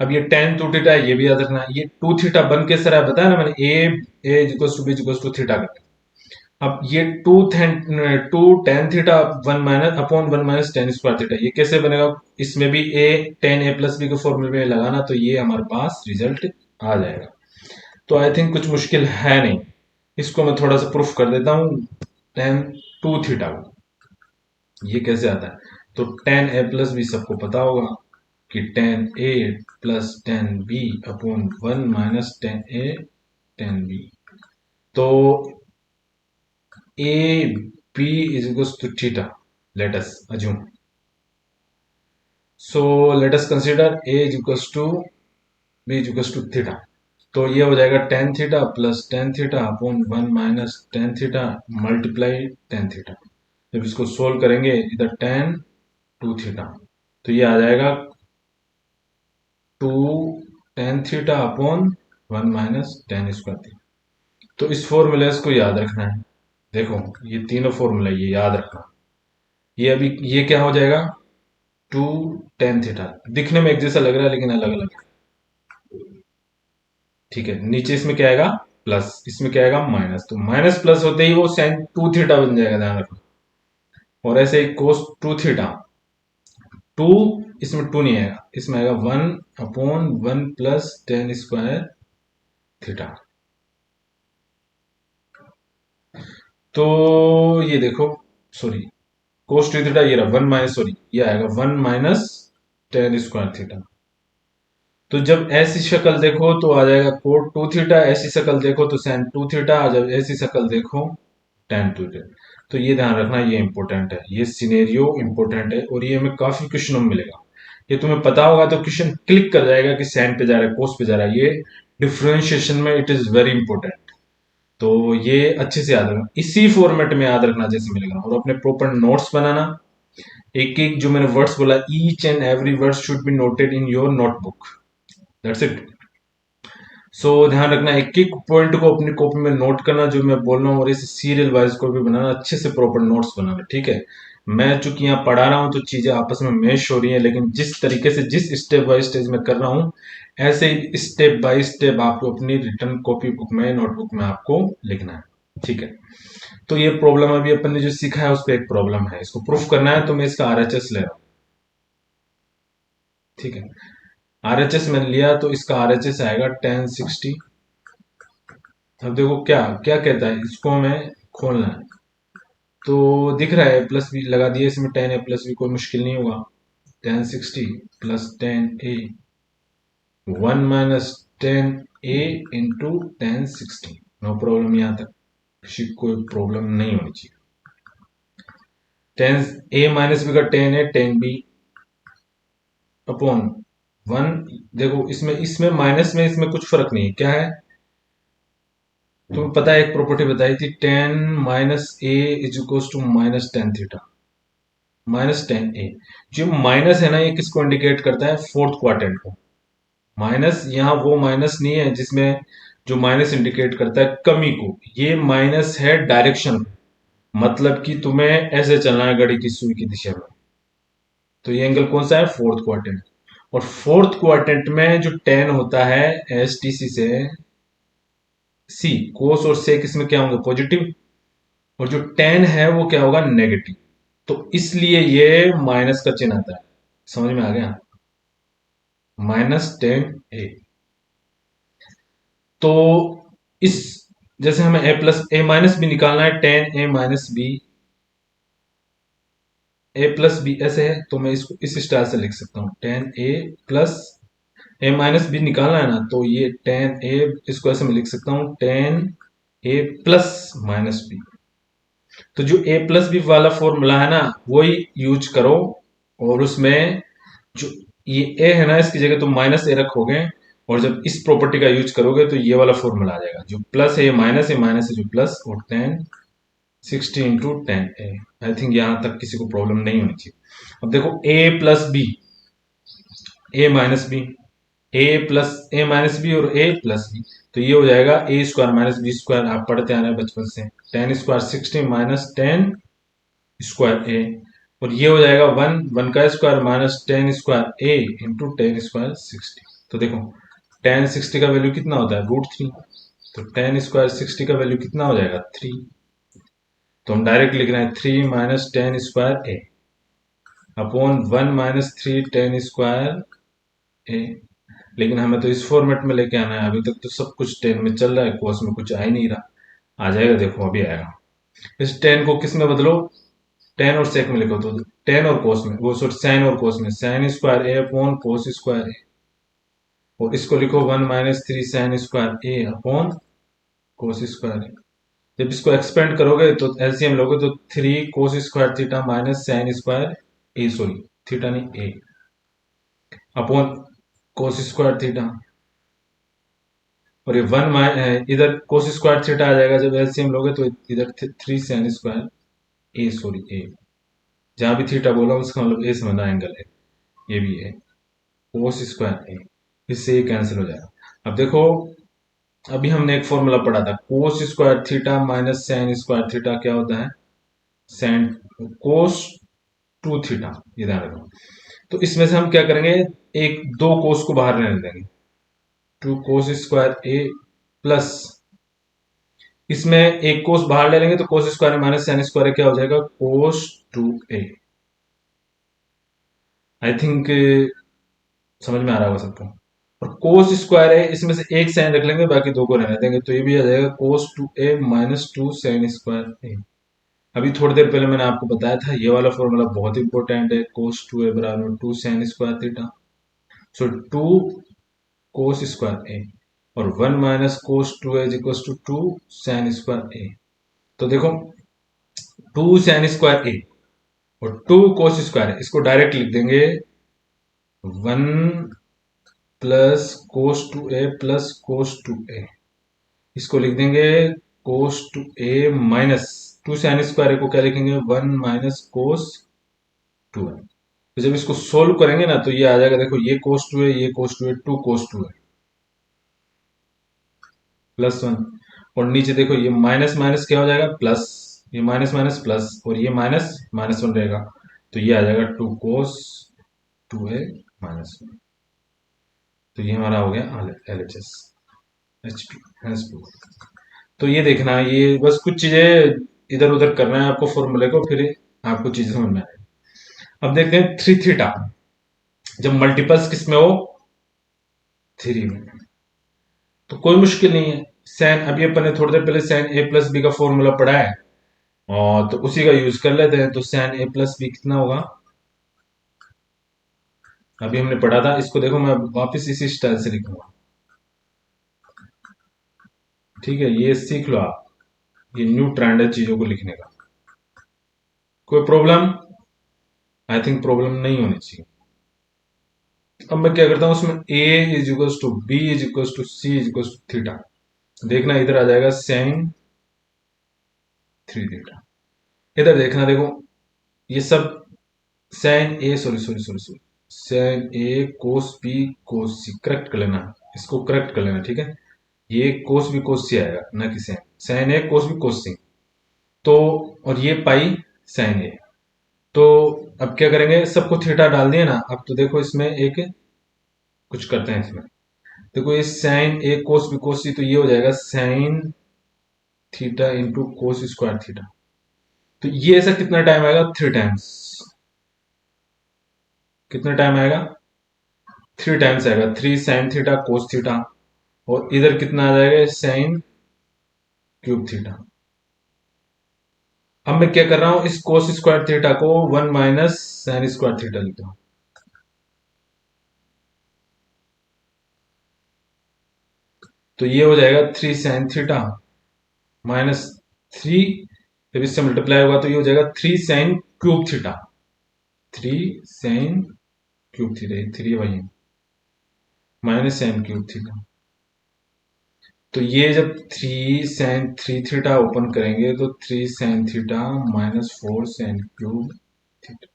अब ये tan 2 थीटा है, ये भी याद रखना है। ये 2 थीटा बन कैसे रहा है बताया ना मैंने, A equals to B equals to theta करके। अब ये two tan theta 1 minus tan square theta, ये कैसे बनेगा? इसमें भी A tan A plus B के फॉर्मूले में लगाना, तो ये हमारे पास रिजल्ट आ जाएगा। तो आई थिंक कुछ मुश्किल है नहीं। इसको मैं थोड़ा सा प्रूफ कर देता हूँ। टेन 2 थीटा ये कैसे आता है? तो टेन ए प्लस बी सबको पता होगा कि tan A plus tan B upon 1 minus tan A tan B. तो A B is equals to theta. Let us assume. So let us consider A is equals to B is equals to theta. तो ये हो जाएगा tan theta plus tan theta upon 1 minus tan theta multiply tan theta. जब इसको सोल्व करेंगे इधर tan 2 थीटा, तो ये आ जाएगा 2 tan theta upon 1 minus tan square theta. तो इस फॉर्मूले को याद रखना है। देखो ये तीनों फॉर्मूला ये याद रखना। ये अभी ये क्या हो जाएगा 2 tan थीटा, दिखने में एक जैसा लग रहा है लेकिन अलग अलग है। ठीक है, नीचे इसमें क्या आएगा प्लस, इसमें क्या आएगा माइनस, तो माइनस प्लस होते ही वो साइन 2 थीटा बन जाएगा, ध्यान रखना। और ऐसे ही कोस 2 थीटा, 2 इसमें 2 नहीं आएगा, इसमें आएगा 1 upon 1 plus tan square theta. तो ये देखो, सॉरी कोस 2 थीटा ये रहा 1 माइनस, सॉरी ये आएगा 1 माइनस tan स्क्वायर थीटा। तो जब ऐसी शक्ल देखो तो आ जाएगा कोट 2 थीटा, ऐसी शक्ल देखो तो साइन 2 थीटा, जब ऐसी शक्ल देखो tan 2 थीटा। तो ये ध्यान रखना, ये इंपॉर्टेंट है, ये सिनेरियो इंपॉर्टेंट है और ये हमें काफी क्वेश्चनों में मिलेगा। ये तुम्हें पता होगा तो क्वेश्चन क्लिक कर जाएगा कि साइन पे जा रहा है कोस पे जा रहा है। ये डिफरेंशिएशन में इट इज वेरी इंपॉर्टेंट। तो ये अच्छे से याद रखना, इसी फॉर्मेट में याद रखना जैसे मिलेगा, और अपने प्रॉपर नोट्स बनाना। एक एक जो मैंने वर्ड्स बोला, each and every word should be noted in your notebook. That's it. So ध्यान रखना, एक एक पॉइंट को अपनी कॉपी में नोट करना जो मैं बोल रहा हूँ, और इसे सीरियल वाइज कॉपी बनाना, अच्छे से प्रॉपर नोट्स बनाना। ठीक है, मैं चूंकि यहाँ पढ़ा रहा हूँ तो चीजें आपस में मैश हो रही हैं, लेकिन जिस तरीके से जिस स्टेप बाय स्टेज में कर रहा हूँ, ऐसे ही स्टेप बाय स्टेप आपको अपनी रिटर्न कॉपी बुक में नोटबुक में आपको लिखना है। ठीक है, तो ये प्रॉब्लम अभी अपन ने जो सीखा है उस पर एक प्रॉब्लम है, इसको प्रूफ करना है, तो मैं इसका आरएचएस ले रहा हूँ। ठीक है, आरएचएस मैंने लिया तो इसका आरएचएस आएगा 1060। अब देखो क्या क्या कहता है, इसको हमें खोलना है। तो दिख रहा है प्लस बी लगा दिया, इसमें टेन ए प्लस बी, कोई मुश्किल नहीं होगा। 1060 प्लस 10 ए, 1 माइनस 10 ए इंटू 1060, नो प्रॉब्लम। यहाँ तक किसी कोई प्रॉब्लम नहीं होनी चाहिए। 10 a माइनस बी का 10 a 10 b अपॉन 1। देखो इसमें इसमें माइनस में इसमें कुछ फर्क नहीं है, क्या है तुम्हें पता है, एक प्रॉपर्टी बताई थी, 10 - a is equal to -tan theta. -tan a, जो माइनस है ना, ये किसको इंडिकेट करता है? फोर्थ क्वाड्रेंट को। माइनस यहाँ वो माइनस नहीं है जिसमें, जो माइनस इंडिकेट करता है कमी को, ये माइनस है डायरेक्शन, मतलब कि तुम्हें ऐसे चलना है घड़ी की सुई की दिशा में। तो ये एंगल कौन सा है? Fourth quadrant. और फोर्थ क्वाड्रेंट में जो टेन होता है एस टी सी से सी, कोस और सेक इसमें क्या होंगे? पॉजिटिव। और जो टेन है वो क्या होगा? नेगेटिव। तो इसलिए ये माइनस का चिन्ह आता है। समझ में आ गया? -10 a। तो इस जैसे हमें a plus a minus b निकालना है, 10 a minus b, a plus b ऐसे है, तो मैं इसको इस स्टाइल से लिख सकता हूँ, 10 a plus a minus b निकालना है ना, तो ये 10 a, इसको ऐसे मैं लिख सकता हूँ 10 a प्लस माइनस बी। तो जो a प्लस बी वाला फॉर्मूला है ना, वही यूज करो, और उसमें जो ये a है ना, इसकी जगह तुम माइनस a रखोगे, और जब इस प्रॉपर्टी का यूज करोगे तो ये वाला फॉर्मूला आ जाएगा, जो प्लस है ये माइनस है जो प्लस, और 10 60 × 10 a। आई थिंक यहां तक किसी को प्रॉब्लम नहीं होनी चाहिए। अब देखो a plus b, a minus b, a plus a minus b और a प्लस बी, तो ये हो जाएगा a square minus b square, आप पढ़ते आ रहे हैं बचपन से, 10 स्क्वायर 60 माइनस 10 स्क्वायर ए, और ये हो जाएगा 1 का स्क्वायर माइनस 10 स्क्वायर ए इंटू 10 स्क्वायर 60। तो देखो 10 60 का वैल्यू कितना होता है, √3, तो 10 स्क्वायर 60 का वैल्यू कितना हो जाएगा, 3। तो हम डायरेक्ट लिख रहे हैं 3 माइनस 10 स्क्वायर ए अपॉन 1 - 3 10 स्क्वायर ए। लेकिन हमें तो इस फॉर्मेट में लेके आना है, अभी तक तो सब कुछ 10 में चल रहा है, कोस में कुछ आ ही नहीं रहा। आ जाएगा, देखो अभी आएगा। इस 10 को किस में बदलो, 10 और सेक में लिखो, तो 10 और कोस में, वो सॉरी साइन और कोस में, sign square A upon cos square A, और इसको लिखो 1 - 3 साइन स्क्वायर ए अपॉन कोस स्क्वायर ए। जब इसको एक्सपेंड करोगे तो एलसीएम लोगे तो 3 cos square theta minus sine square A, sorry theta नहीं A, upon cos square theta, और ये इधर कोस स्क्वायर थीटा आ जाएगा, जब एलसीएम लोगे तो इधर 3 साइन स्क्वायर ए, सॉरी ए, जहां भी थीटा बोला उसका मतलब ए समझना एंगल है, ये भी है कोस स्क्वायर ए, इससे ये कैंसिल हो जाएगा। अब देखो, अभी हमने एक फॉर्मूला पढ़ा था, कोस square theta minus sine square theta क्या होता है, साइन कोस 2 थीटा, ये ध्यान रखो। तो इसमें से हम क्या करेंगे, एक दो कोस को बाहर रहने देंगे, 2 cos स्क्वायर ए प्लस, इसमें एक कोस बाहर ले लेंगे तो cos square minus sine square क्या हो जाएगा, cos 2a। आई थिंक समझ में आ रहा होगा सबको। और कोस स्क्वायर है, इसमें से एक साइन रख लेंगे, बाकी दो को रहने देंगे, तो ये भी आ जाएगा cos 2a minus 2 sine square A. अभी थोड़ी देर पहले मैंने आपको बताया था, ये वाला फॉर्मूला बहुत इंपॉर्टेंट है, cos 2a बराबर 2 sine square theta, so 2 cos square A, और 1 - cos 2a is equal to 2 sine square A. तो देखो 2 साइन स्क्वायर ए और 2 cos स्क्वायर, इसको डायरेक्ट लिख देंगे 1 + cos 2a + cos 2a, इसको लिख देंगे cos 2a minus 2 sine square को क्या लिखेंगे, 1 - cos 2a। तो जब इसको सोल्व करेंगे ना, तो ये आ जाएगा, देखो ये cos 2a, ये cos 2a, 2 cos 2a +1, और नीचे देखो ये माइनस माइनस क्या हो जाएगा, प्लस, ये माइनस माइनस प्लस, और ये माइनस -1 रहेगा, तो ये आ जाएगा 2 cos 2a - 1। तो ये हमारा हो गया LHS, HP। तो ये देखना, ये बस कुछ चीजें इधर उधर करना है आपको फॉर्मूले को, फिर आपको चीजें समझ में आएगी। अब देखते हैं 3 थीटा, जब मल्टीपल्स किस में हो, 3 में, तो कोई मुश्किल नहीं है। साइन, अभी अपन ने थोड़ी देर पहले साइन ए प्लस बी का फॉर्मूला पढ़ा है, और तो उसी का यूज कर लेते हैं। तो साइन ए प्लस बी कितना होगा, अभी हमने पढ़ा था, इसको देखो मैं वापस इसी स्टाइल से लिखूंगा, ठीक है, ये सीख लो आप, ये न्यू ट्रेंड है चीजों को लिखने का। कोई प्रॉब्लम, आई थिंक प्रॉब्लम नहीं होनी चाहिए। अब मैं क्या करता हूं, उसमें a is equal to b is equal to c is equal to theta, देखना इधर आ जाएगा साइन 3 थीटा, इधर देखना, देखो ये सब sine A, sorry sorry sorry sorry, sine A cos B cos C, correct कर लेना, इसको करेक्ट कर लेना, ठीक है। ये कोस बी कोस सी आएगा, ना कि sign, sign A cos B cos सी, तो और ये पाई साइन ए। तो अब क्या करेंगे, सबको थीटा डाल दिए ना, अब तो देखो इसमें एक कुछ करते हैं, इसमें देखो ये sign A cos B cos सी, तो ये हो जाएगा साइन थीटा इंटू कोस स्क्वायर थीटा। तो ये ऐसा कितना टाइम आएगा, 3 टाइम्स, कितना टाइम आएगा, 3 टाइम्स आएगा, 3 साइन थीटा कोस थीटा, और इधर कितना आ जाएगा, साइन क्यूब थीटा। अब मैं क्या कर रहा हूं, इस कोस स्क्वायर थीटा को 1 माइनस साइन स्क्वायर थीटा लिखता हूं। तो ये हो जाएगा 3 साइन थीटा माइनस 3, जब इससे मल्टीप्लाई होगा तो ये हो जाएगा 3 sine cube theta, 3 sine cube theta, 3 वही माइनस साइन क्यूब थीटा। तो ये जब 3 साइन 3 थीटा ओपन करेंगे तो 3 sine theta minus 4 sine cube theta.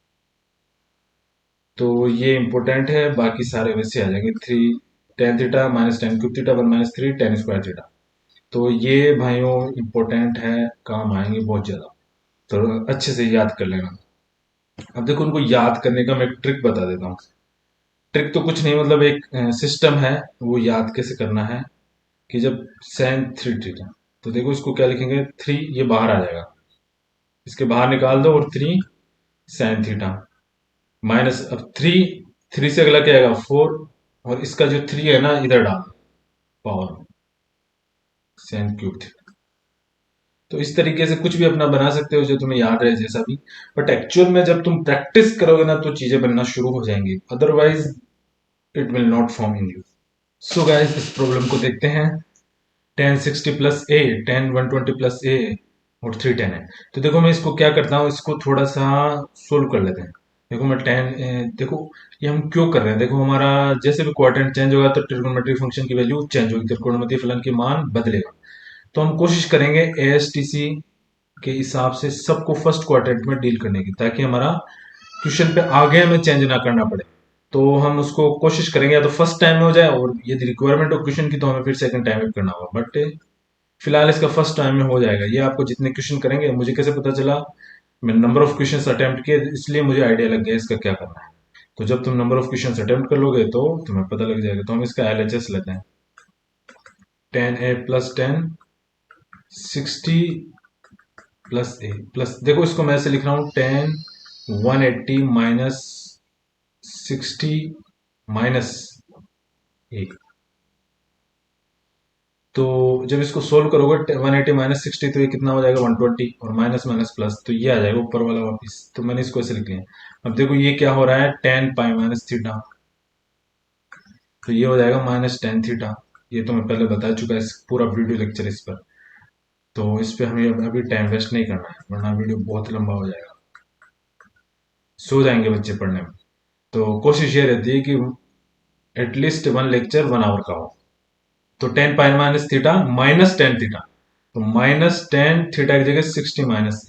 तो ये इंपॉर्टेंट है, बाकी सारे वैसे आ जाएंगे, 3 tan theta minus ten cube theta 1 minus 3 ten square theta. तो ये भाइयों इंपॉर्टेंट है, काम आएंगे बहुत ज्यादा, तो अच्छे से याद कर लेना। अब देखो उनको याद करने का मैं एक ट्रिक बता देता हूँ। ट्रिक तो कुछ नहीं, मतलब एक सिस्टम है, वो याद कैसे करना है कि जब साइन 3 थीटा, तो देखो इसको क्या लिखेंगे, 3 ये बाहर आ जाएगा, इसके बाहर निकाल दो, और 3 साइन थीटा माइनस, अब 3, 3 से अगला क्या आएगा 4, और इसका जो 3 है ना इधर डाल पावर में, साइन क्यूब थीटा। तो इस तरीके से कुछ भी अपना बना सकते हो जो तुम्हें याद रहे जैसा भी, बट एक्चुअल में जब तुम प्रैक्टिस करोगे ना तो चीजें बनना शुरू हो जाएंगी, otherwise it will not form in you. So guys इस प्रॉब्लम को देखते हैं। 1060 प्लस ए, 10 120 प्लस ए, और 310 है। तो देखो मैं इसको क्या करता हूँ, इसको थोड़ा सा सोल्व कर लेते हैं। देखो मैं 10 देखो ये हम क्यों कर रहे हैं, देखो हमारा जैसे भी क्वाड्रेंट चेंज होगा तो ट्रिग्नोमेट्री फंक्शन की वैल्यू चेंज होगी, त्रिकोणमितीय फलन के मान बदलेगा। तो हम कोशिश करेंगे एएसटीसी के हिसाब से सबको फर्स्ट क्वाड्रेंट में डील करने की, ताकि हमारा क्वेश्चन पे आगे हमें चेंज ना करना पड़े। तो हम उसको कोशिश करेंगे या तो फर्स्ट टाइम में हो जाए, और यदि रिक्वायरमेंट हो क्वेश्चन की तो हमें फिर सेकंड टाइम में करना होगा, बट फिलहाल इसका फर्स्ट टाइम में हो जाएगा। ये आपको जितने क्वेश्चन करेंगे, मुझे कैसे पता चला, मैंने नंबर ऑफ क्वेश्चन अटेम्प्ट किए, इसलिए मुझे आइडिया लग गया इसका क्या करना है। तो जब तुम नंबर ऑफ क्वेश्चन अटेम्प्ट कर लोगे तो तुम्हें पता लग जाएगा। तो हम इसका एलएचएस लेते हैं, 10a plus 10 60 plus a plus, देखो इसको मैं ऐसे लिख रहा हूँ 10 180 माइनस 60 माइनस ए। तो जब इसको सोल्व करोगे 180 माइनस 60, तो ये कितना हो जाएगा 120, और माइनस माइनस प्लस, तो ये आ जाएगा ऊपर वाला वापिस। तो मैंने इसको ऐसे लिख लिया। अब देखो ये क्या हो रहा है, 10 पाई माइनस थीटा, तो ये हो जाएगा माइनस 10 थीटा। ये तो मैं पहले बता चुका है, पूरा वीडियो लेक्चर इस पर। तो इस पे हमें अभी टाइम वेस्ट नहीं करना है, वरना वीडियो बहुत लंबा हो जाएगा, सो जाएंगे बच्चे पढ़ने में। तो कोशिश ये रहती है कि एटलीस्ट 1 लेक्चर 1 आवर का हो। तो 10 pi minus theta minus 10 theta, तो माइनस 10 थीटा की जगह 60 माइनस,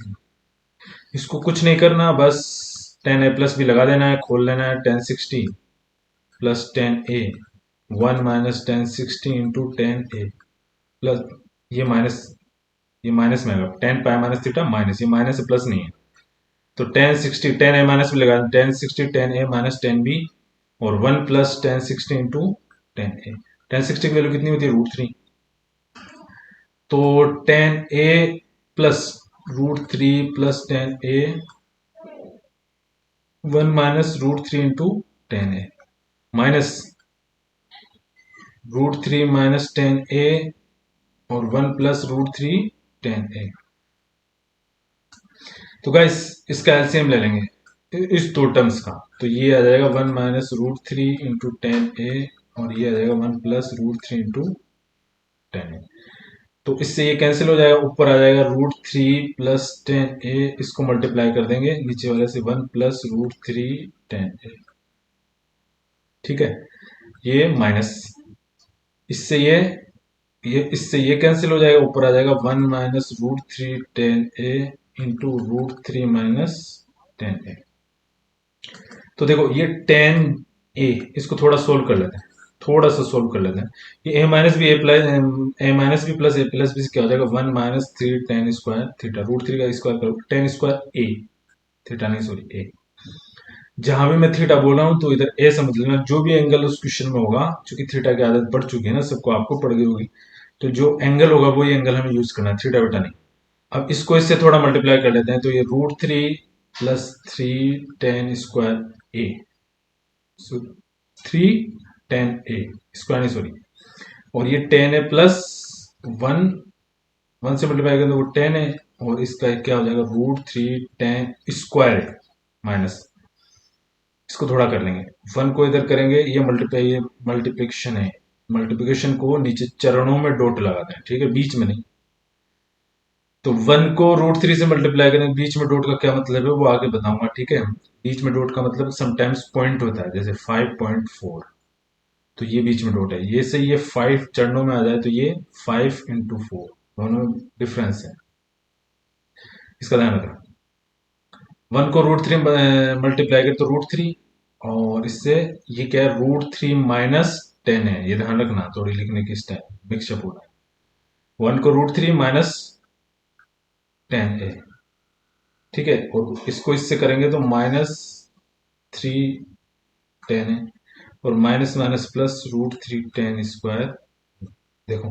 इसको कुछ नहीं करना, बस 10a प्लस भी लगा देना है, खोल लेना है, 1060 plus 10a, 1 minus 1060 into 10a plus, ये माइनस, ये माइनस में आएगा, 10 पाई माइनस थीटा माइनस, ये माइनस प्लस नहीं है, तो 1060 10a माइनस भी लगा, 1060 10a माइनस 10b, और 1 प्लस 1060 इंटू 10a। 1060 की वैल्यू कितनी होती है, √3। तो 10a plus √3 plus 10a, 1 minus √3 into 10a, minus √3 minus 10a, और 1 प्लस √3 10a। तो गाइस इसका एलसीएम ले लेंगे इस दो टर्म्स का, तो ये आ जाएगा 1 माइनस √3 इंटू 10a, और ये आ जाएगा 1 प्लस √3 इंटू 10a। तो इससे ये कैंसिल हो जाएगा, ऊपर आ जाएगा √3 प्लस 10a, इसको मल्टीप्लाई कर देंगे नीचे वाले से, 1 प्लस √3 10a। ठीक है, ये माइनस, इससे इससे ये कैंसिल हो जाएगा, ऊपर आ जाएगा 1 minus √3 10a into √3 minus 10a। तो देखो ये 10a, इसको थोड़ा सोल्व कर लेते हैं, थोड़ा सा सोल्व कर लेते हैं। ये a minus b, a minus b plus a plus b से क्या हो जाएगा, 1 माइनस 3 10 स्क्वायर थीटा, √3 का स्क्वायर करो 10 स्क्वायर ए, थीटा नहीं सॉरी ए। जहां भी मैं थीटा बोल रहा हूं तो इधर ए समझ लेना, जो भी एंगल उस क्वेश्चन में होगा, क्योंकि थीटा की आदत पड़ चुकी है ना सबको, आपको पड़ गई होगी, तो जो एंगल होगा वही एंगल हमें यूज करना है, थीटा बेटा नहीं। अब इसको इससे थोड़ा मल्टीप्लाई कर लेते हैं, तो ये √3 plus 3 10 square A, 3 tan a square नहीं सॉरी, और ये 10a प्लस 1 से मल्टीप्लाई करें तो वो 10 है, और इसका क्या हो जाएगा √3 tan² माइनस, इसको थोड़ा कर लेंगे, 1 को इधर करेंगे, ये मल्टीप्लिकेशन है, मल्टीप्लिकेशन को नीचे चरणों में डॉट लगाते हैं, ठीक है, बीच में नहीं। तो 1 को √3 से मल्टीप्लाई करेंगे, बीच में डॉट का क्या मतलब है वो आगे बताऊंगा, ठीक है। बीच में डॉट का मतलब समटाइम्स पॉइंट होता है, जैसे 5.4, तो ये बीच में डॉट है, ये से ये 5 चरणों में आ जाए तो ये 5 × 4, दोनों में डिफरेंस है, इसका ध्यान रखना। 1 को √3 मल्टीप्लाई करें तो √3, और इससे ये क्या है √3 - 10 है, ये ध्यान रखना थोड़ी लिखने की स्टाइल मिक्सअप हो रहा है। 1 को √3 - 10 है, ठीक है, और इसको इससे करेंगे तो -3 10 है, और माइनस माइनस प्लस √3 tan²। देखो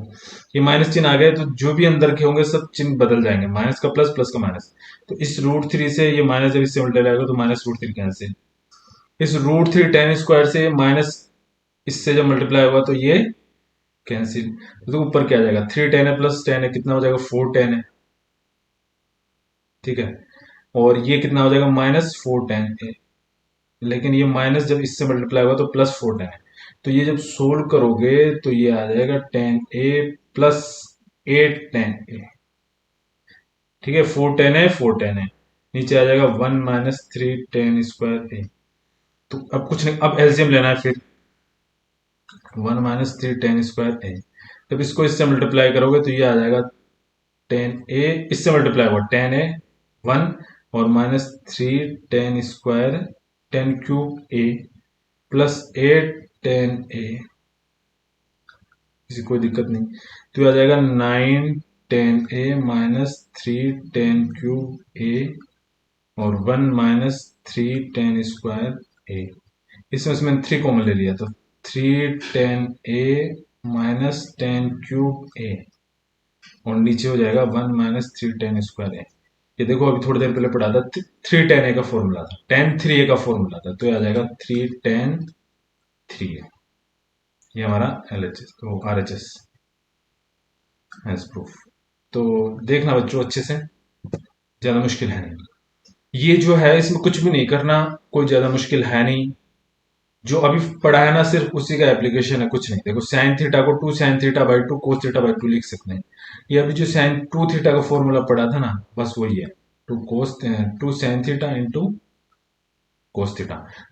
ये माइनस चिन्ह आ गया, तो जो भी अंदर के होंगे सब चिन्ह बदल जाएंगे, माइनस का प्लस, प्लस का माइनस, तो इस √3 से ये माइनस जब इससे उल्टा जाएगा तो -√3 कैंसिल, इस √3 tan² से माइनस इससे जब मल्टीप्लाई होगा तो ये कैंसिल, तो ऊपर क्या आ जाएगा 3 tan है प्लस 10 है, कितना हो जाएगा 4 tan है, ठीक है, और ये कितना हो जाएगा -4 tan है, लेकिन ये माइनस जब इससे मल्टीप्लाई होगा तो +4 tan है, तो ये जब सोल्व करोगे तो ये आ जाएगा tan a plus 8 tan a, ठीक है, 4 tan है नीचे आ जाएगा 1 - 3 tan²a, तो अब कुछ नहीं, अब एलसीएम लेना है फिर, 1 - 3 tan²a, जब इसको इससे मल्टीप्लाई करोगे तो ये आ जाएगा tan a, इससे मल्टीप्लाई होगा tan a 1, और -3 tan² tan³ a plus 8 tan a, किसी कोई दिक्कत नहीं, तो ये आ जाएगा 9 tan a -3 tan³ a और 1 - 3 tan² a, इसमें से मैंने 3 कॉमन ले लिया, तो 3 tan a -tan³ a, और नीचे हो जाएगा 1 - 3 tan²a। ये देखो अभी थोड़ी देर पहले पढ़ा था 3 tan a का फॉर्मूला था, tan3a का फॉर्मूला था, तो ये आ जाएगा 3 tan3a, ये हमारा LHS तो RHS एज प्रूफ। तो देखना बच्चों अच्छे से, ज्यादा मुश्किल है नहीं, ये जो है इसमें कुछ भी नहीं करना, कोई ज्यादा मुश्किल है नहीं, जो अभी पढ़ा है ना सिर्फ उसी का एप्लीकेशन है, कुछ नहीं। देखो साइन थीटा को 2 sin θ/2 cos θ/2 लिख सकते हैं, ये अभी जो साइन 2 थीटा का फॉर्मूला पढ़ा था ना, बस वही है, 2 sin θ × cos θ।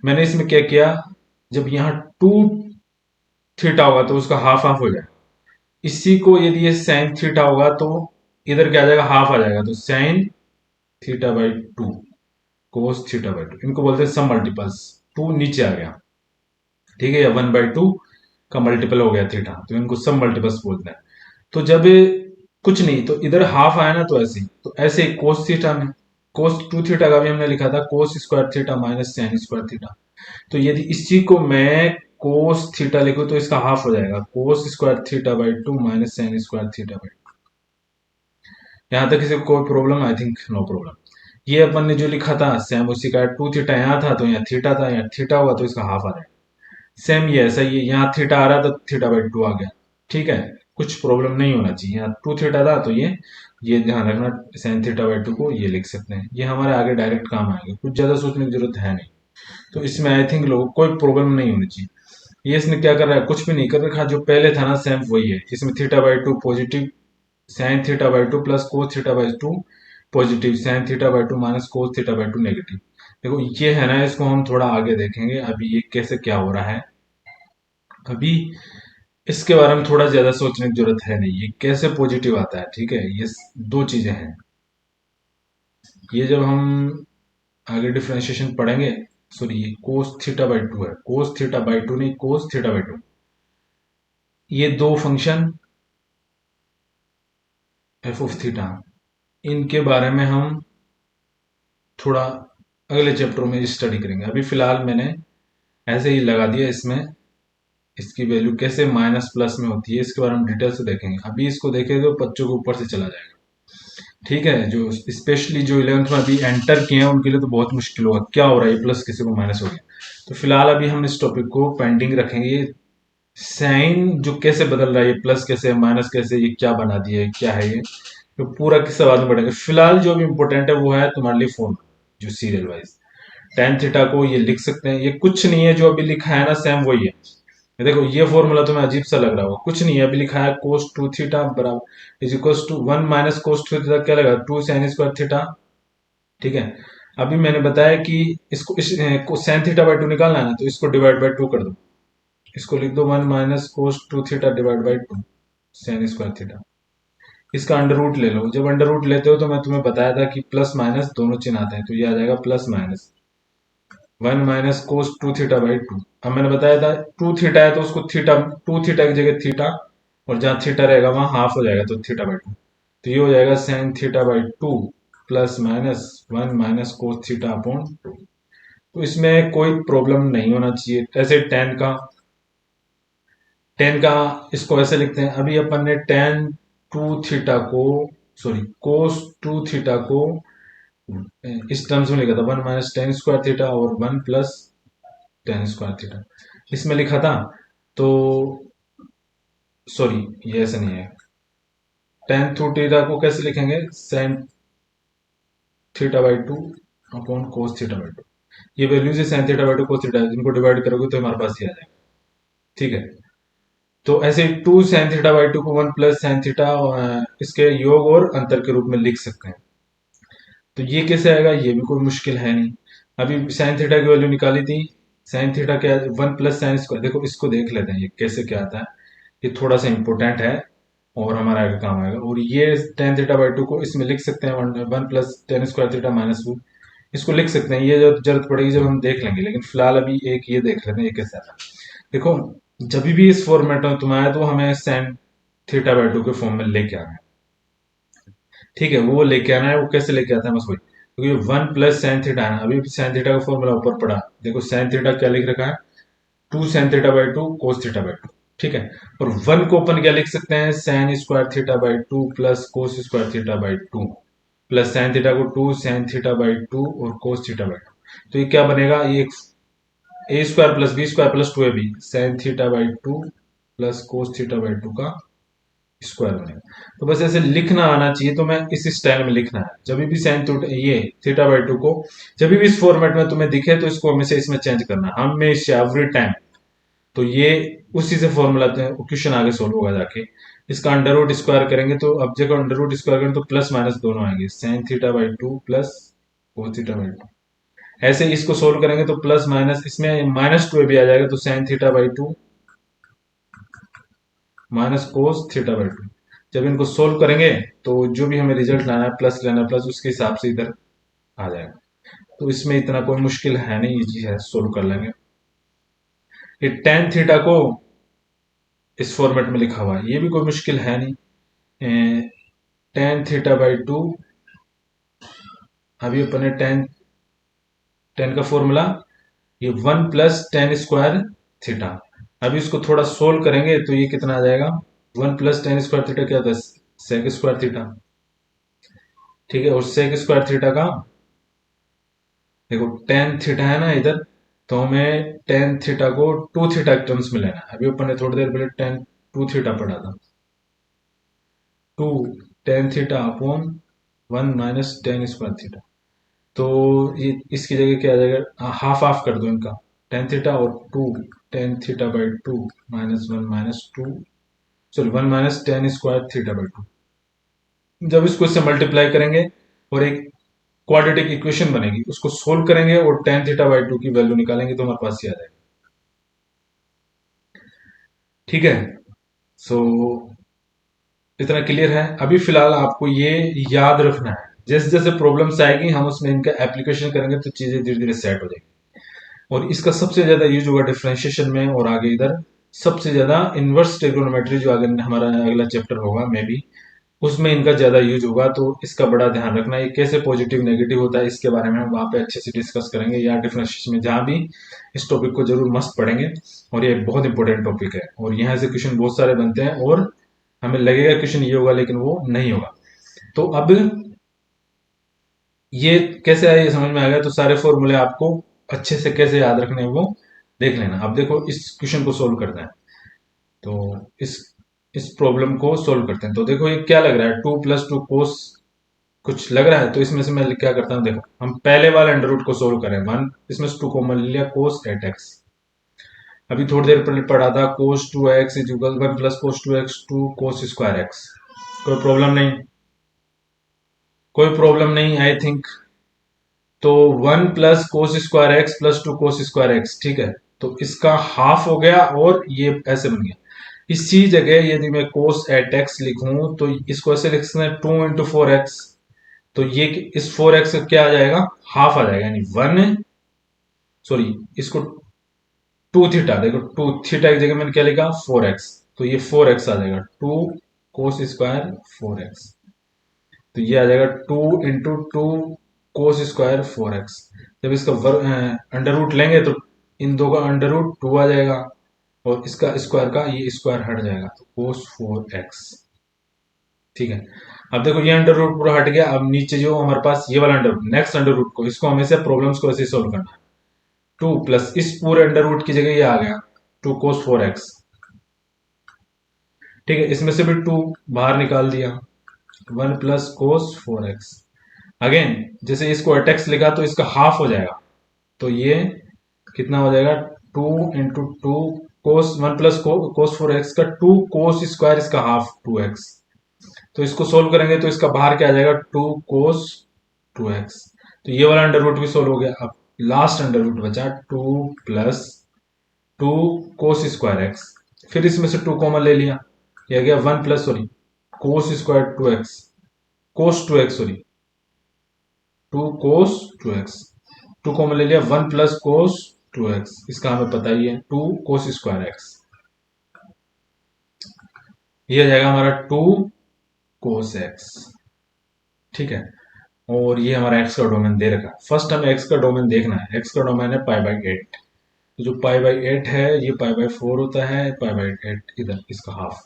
मैंने इसमें क्या किया, जब यहाँ 2 थीटा होगा तो उसका हाफ हाफ हो जाएगा, इसी को यदि ये साइन थीटा होगा तो इधर क्या आ जाएगा हाफ आ जाएगा, तो साइन θ/2 cos θ/2, इनको बोलते हैं सम मल्टीपल्स, 2 नीचे आ गया, ठीक है, या 1/2 का मल्टीपल हो गया थीटा, तो इनको सम मल्टीपल्स बोलते हैं। तो जब कुछ नहीं तो इधर हाफ आया ना, तो ऐसे ही, तो ऐसे ही कोस थीटा में, कोस 2 थीटा का भी हमने लिखा था cos² θ -sin²θ, तो यदि इसी को मैं कोस थीटा लिखूं तो इसका हाफ हो जाएगा cos²θ/2 -sin²θ/2। यहां तक किसी को कोई problem, I think no problem. ये अपन ने जो लिखा था सेम उसी का, 2 थीटा यहाँ था तो यहाँ थीटा था, यहाँ थीटा हुआ तो इसका हाफ आ जाएगा, सेम ये ऐसा ही है, यहाँ थीटा आ रहा था तो θ/2 आ गया, ठीक है, कुछ प्रॉब्लम नहीं होना चाहिए। यहाँ 2 थीटा था तो ये ध्यान रखना, sin θ/2 को ये लिख सकते हैं, ये हमारे आगे डायरेक्ट काम आएगा, कुछ ज्यादा सोचने की जरूरत है नहीं, तो इसमें आई थिंक लोगों को कोई प्रॉब्लम नहीं होनी चाहिए। ये इसने क्या कर रहा है, कुछ भी नहीं कर रखा, जो पहले था ना सेम वही है, इसमें θ/2 positive, sin θ/2 plus cos θ/2 positive, sin θ/2 minus cos θ/2 negative. देखो ये है ना, इसको हम थोड़ा आगे देखेंगे, अभी ये कैसे क्या हो रहा है, अभी इसके बारे में थोड़ा ज्यादा सोचने की जरूरत है नहीं, ये कैसे पॉजिटिव आता है, ठीक है, ये दो चीजें हैं, ये जब हम आगे डिफरेंशिएशन पढ़ेंगे, सॉरी ये cos θ/2 है, cos θ/2 नहीं cos θ/2, ये दो फंक्शन f ऑफ थीटा, इनके बारे में हम थोड़ा अगले चैप्टर में स्टडी करेंगे, अभी फिलहाल मैंने ऐसे ही लगा दिया, इसमें इसकी वैल्यू कैसे माइनस प्लस में होती है इसके बारे में डिटेल से देखेंगे, अभी इसको देखेंगे तो बच्चों के ऊपर से चला जाएगा, ठीक है, जो स्पेशली जो 11th में अभी एंटर किए हैं उनके लिए तो बहुत मुश्किल होगा, क्या हो रहा है प्लस किसी को माइनस हो गया। तो फिलहाल अभी हम इस टॉपिक को पेंडिंग रखेंगे। साइन जो कैसे बदल रहा है, ये प्लस कैसे है माइनस कैसे, ये क्या बना दिया है, क्या है ये, तो पूरा किस्सा बाद में पढ़ेंगे। फिलहाल जो भी इंपॉर्टेंट है वो है तुम्हारे लिए फॉर्म, जो सीरियल वाइज टेन थीटा को ये लिख सकते हैं। ये कुछ नहीं है, जो अभी लिखा है ना सेम वही है। ये देखो ये फॉर्मूला तुम्हें अजीब सा लग रहा होगा, कुछ नहीं है, अभी लिखा है कोस टू थीटा बराबर is equal to one minus cos two theta, क्या लगा टू साइन स्क्वायर थीटा। ठीक है, अभी मैंने बताया कि इसको साइन थीटा बाई टू निकालना है ना, तो इसको डिवाइड बाई टू कर दो, इसको लिख दो one minus cos two theta divide by two sine square theta. इसका अंडर रूट ले लो, जब अंडर रूट लेते हो तो मैं तुम्हें बताया था कि प्लस माइनस दोनों चिन्ह आते हैं, तो ये आ जाएगा plus minus one minus cos two theta by two. अब मैंने बताया था टू थीटा है तो उसको थीटा, टू थीटा की जगह थीटा, और जहां थीटा रहेगा वहां हाफ हो जाएगा, तो थीटा बाई टू, तो ये हो जाएगा sine theta by two plus minus one minus cos theta upon two. तो इसमें कोई प्रॉब्लम नहीं होना चाहिए। ऐसे टेन का इसको ऐसे लिखते हैं, अभी अपन ने टेन टू थीटा को, सॉरी कोस टू थीटा को इस टर्म्स में लिखा था, one minus tan square theta और one plus tan square theta इसमें लिखा था। तो सॉरी, ये ऐसा नहीं है, टेन टू थीटा को कैसे लिखेंगे, sign theta by two upon cos theta by to. ये वैल्यूज है sine theta by two cos theta, जिनको डिवाइड करोगे तो हमारे पास ये आ जाएगा। ठीक है, तो ऐसे two sine theta by two को वन प्लस साइन थीटा इसके योग और अंतर के रूप में लिख सकते हैं। तो ये कैसे आएगा, ये भी कोई मुश्किल है नहीं। अभी साइन थीटा की वैल्यू निकाली थी, साइन थीटा क्या है, वन प्लस साइन स्क्वायर। देखो इसको देख लेते हैं ये कैसे क्या आता है, ये थोड़ा सा इंपॉर्टेंट है और हमारा आगे काम आएगा। और ये टेन थीटा बाई टू को इसमें लिख सकते हैं one plus tan square theta minus two, इसको लिख सकते हैं, ये जब जरूरत पड़ेगी जब हम देख लेंगे। लेकिन फिलहाल अभी एक ये देख लेते हैं ये कैसे आता है। देखो जब भी इस फॉर्मेट में तुम आए तो हमें साइन थीटा बाई टू के फॉर्म में लेके आना है। ठीक है, वो लेके आना है, वो कैसे लेके आता है बस वही, क्योंकि वन प्लस साइन थीटा है ना, अभी साइन थीटा का फॉर्मूला ऊपर पड़ा, देखो साइन थीटा क्या लिख रखा है, two sine theta by two cos theta by two. ठीक है, और वन को अपन क्या लिख सकते हैं, sine square theta by two plus cos square theta by two, plus sine theta को two sine theta by two और कोस थीटा बाई टू। तो ये क्या बनेगा, ये A square plus B square plus two A B sine theta by two plus cos theta by two का स्क्वायर बनेगा। तो बस ऐसे लिखना आना चाहिए, तो मैं इस स्टाइल में लिखना है, जब भी साइन ये थीटा बाई टू को जब भी इस फॉर्मेट में तुम्हें दिखे तो इसको हमेशा इसमें चेंज करना है हमेशा एवरी टाइम। तो ये उसी से फॉर्मूला क्वेश्चन आगे सोल्व होगा जाके। इसका अंडर रूट स्क्वायर करेंगे तो अब जगह अंडर रूट स्क्वायर करेंगे तो प्लस माइनस दोनों आएंगे, sign theta by two plus cos theta by to. ऐसे इसको सोल्व करेंगे तो प्लस माइनस इसमें माइनस टू भी आ जाएगा, तो sign theta by two minus cos theta by two. जब इनको सोल्व करेंगे तो जो भी हमें रिजल्ट लाना है प्लस लेना है प्लस, उसके हिसाब से इधर आ जाएगा। तो इसमें इतना कोई मुश्किल है नहीं, ये चीज है सोल्व कर लेंगे। ये टेन थीटा को इस फॉर्मेट में लिखा हुआ है, ये भी कोई मुश्किल है नहीं। टेन थीटा बाई टू, अभी अपने टेन टेन का फॉर्मूला ये one plus tan square theta. अभी इसको थोड़ा सोल्व करेंगे तो ये कितना आ जाएगा, one plus tan square theta क्या होता है, सेक स्क्वायर थीटा। ठीक है, और सेक स्क्वायर थीटा का देखो टेन थीटा है ना इधर, तो हमें टेन थीटा को टू थीटा के टर्म्स में लेना है। अभी अपन ने थोड़ी देर पहले टेन टू थीटा पढ़ा था, two tan theta upon one minus tan square theta. तो ये इसकी जगह क्या आ जाएगा, हाफ हाफ कर दो इनका, टेन थीटा और two tan theta by two minus one minus two, sorry one minus tan square theta by two. जब इसको इससे मल्टीप्लाई करेंगे और एक क्वाड्रेटिक इक्वेशन बनेगी, उसको सोल्व करेंगे और टेन थीटा बाई टू की वैल्यू निकालेंगे तो हमारे पास ये आ जाएगा। ठीक है, सो इतना क्लियर है। अभी फिलहाल आपको ये याद रखना है, जैसे जैसे प्रॉब्लम्स आएगी हम उसमें इनका एप्लीकेशन करेंगे तो चीजें धीरे धीरे सेट हो जाएगी। और इसका सबसे ज्यादा यूज होगा डिफरेंशिएशन में, और आगे इधर सबसे ज्यादा इनवर्स ट्रिग्नोमेट्री जो आगे हमारा अगला चैप्टर होगा मे बी, उसमें इनका ज्यादा यूज होगा। तो इसका बड़ा ध्यान रखना, ये कैसे पॉजिटिव नेगेटिव होता है इसके बारे में हम वहां पे अच्छे से डिस्कस करेंगे, या डिफरेंशिएशन में जहां भी इस टॉपिक को जरूर मस्त पढ़ेंगे। और ये बहुत इंपॉर्टेंट टॉपिक है, और यहाँ से क्वेश्चन बहुत सारे बनते हैं, और हमें लगेगा क्वेश्चन ये होगा लेकिन वो नहीं होगा। तो अब ये कैसे आया ये समझ में आ गया, तो सारे फॉर्मूले आपको अच्छे से कैसे याद रखने हैं वो देख लेना। अब देखो इस क्वेश्चन को सोल्व करते हैं। तो इस प्रॉब्लम को सोल्व करते हैं। तो देखो ये क्या लग रहा है, 2 + 2 कोस कुछ लग रहा है। तो इसमें से मैं क्या करता हूँ, देखो हम पहले वाले अंडर रूट को सोल्व करें। वन इसमें से 2 कॉमन ले लिया, कोस 8x। अभी थोड़ी देर पहले पढ़ा था कोस 2x is equal 1 + cos 2x 2 cos²x। कोई प्रॉब्लम नहीं, कोई प्रॉब्लम नहीं आई थिंक। तो 1 + cos²x + 2 cos²x, ठीक है। तो इसका हाफ हो गया और ये ऐसे बन गया। इसी जगह यदि मैं cos 8x लिखूं तो इसको ऐसे लिख सकते हैं 2 × 4x। तो ये इस 4x का क्या आ जाएगा, हाफ आ जाएगा, यानी 1, सॉरी इसको 2 थीटा, देखो 2 थीटा की जगह मैंने क्या लिखा 4x। तो ये 4x आ जाएगा, 2 cos²4x। तो ये आ जाएगा 2 × 2 cos²4x। जब इसका अंडर रूट लेंगे तो इन दो का अंडर रूट 2 आ जाएगा, और इसका स्क्वायर का ये स्क्वायर हट जाएगा, तो cos4x। ठीक है। अब देखो ये अंडर रूट पूरा हट गया। अब नीचे जो हमारे पास ये वाला under root, next under root को, इसको हमेशा प्रॉब्लम्स को ऐसे सोल्व करना है। 2 + इस पूरे अंडर रूट की जगह ये आ गया 2 cos4x। ठीक है, इसमें से भी 2 बाहर निकाल दिया, 1 + cos4x। अगेन जैसे इसको अटैक्स लिखा तो इसका हाफ हो जाएगा, तो ये कितना हो जाएगा 2 × 2 कोस 1 + cos4x का 2 cos², इसका हाफ 2x। तो इसको सोल्व करेंगे तो इसका बाहर क्या आ जाएगा 2 cos 2x। तो ये वाला अंडर रूट भी सोल्व हो गया। अब लास्ट अंडर रूट बचा 2 + 2 cos²x। फिर इसमें से 2 कॉमन ले लिया, ये आ गया 1 + cos²2x, sorry 2 cos 2x। 2 common ले लिया, 1 + cos 2x, इसका हमें पता ही है 2 cos²x। ये आ जाएगा हमारा 2 cos x। ठीक है। और ये हमारा एक्स का डोमेन दे रखा है। फर्स्ट हमें एक्स का डोमेन देखना है। एक्स का डोमेन है π/8। तो जो π/8 है ये π/4 होता है, π/8 इधर इसका हाफ।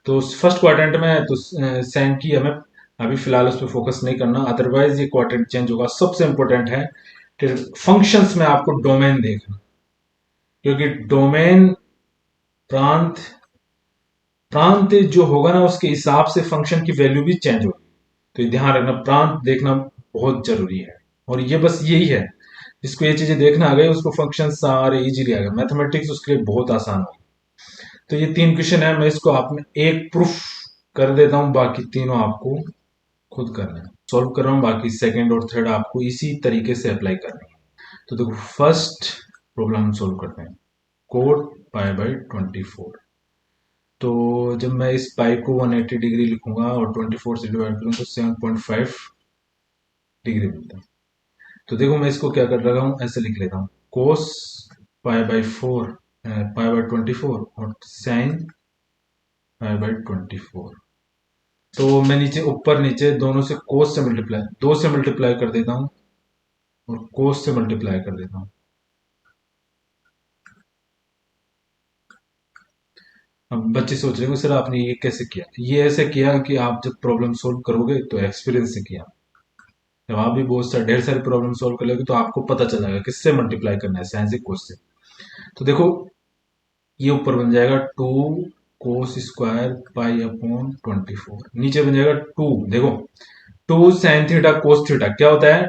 तो फर्स्ट क्वाड्रेंट में है, तो साइन की हमें अभी फिलहाल उस पर फोकस नहीं करना, अदरवाइज ये क्वाड्रेंट चेंज होगा। सबसे इंपॉर्टेंट है कि फंक्शंस में आपको डोमेन देखना, क्योंकि डोमेन प्रांत प्रांत जो होगा ना उसके हिसाब से फंक्शन की वैल्यू भी चेंज होगी। तो ये ध्यान रखना, प्रांत देखना बहुत जरूरी है। और ये बस यही है, जिसको ये चीजें देखना आ गई उसको फंक्शन सारे इजीली आ गए, मैथमेटिक्स उसके लिए बहुत आसान होगी। तो ये 3 क्वेश्चन है, मैं इसको आप में एक प्रूफ कर देता हूं, बाकी तीनों आपको खुद करना है। सॉल्व कर रहा हूं, बाकी सेकंड और थर्ड आपको इसी तरीके से अप्लाई करनी है। तो देखो फर्स्ट प्रॉब्लम हम सॉल्व करते हैं। कोड π/24। तो जब मैं इस पाई को 180 डिग्री लिखूंगा और 24 से डिवाइड करूँ तो 7.5 डिग्री मिलता है। तो देखो मैं इसको क्या कर रहा हूँ, ऐसे लिख लेता हूँ कोस π/4 π/24 और साइन π/24। तो मैं नीचे ऊपर नीचे दोनों से कोस से मल्टीप्लाई, 2 से मल्टीप्लाई कर देता हूँ और कोस से मल्टीप्लाई कर देता हूँ। अब बच्चे सोच रहे हो सर आपने ये कैसे किया। ये ऐसे किया कि आप जब प्रॉब्लम सोल्व करोगे तो एक्सपीरियंस से किया। जब आप भी बहुत सारे ढेर सारे प्रॉब्लम सोल्व कर लोगे तो आपको पता चल जाएगा किससे मल्टीप्लाई करना है, साइन से कोस से। तो देखो ये ऊपर बन जाएगा 2 cos² π/24, नीचे बन जाएगा 2। देखो 2 sin θ cos θ क्या होता है,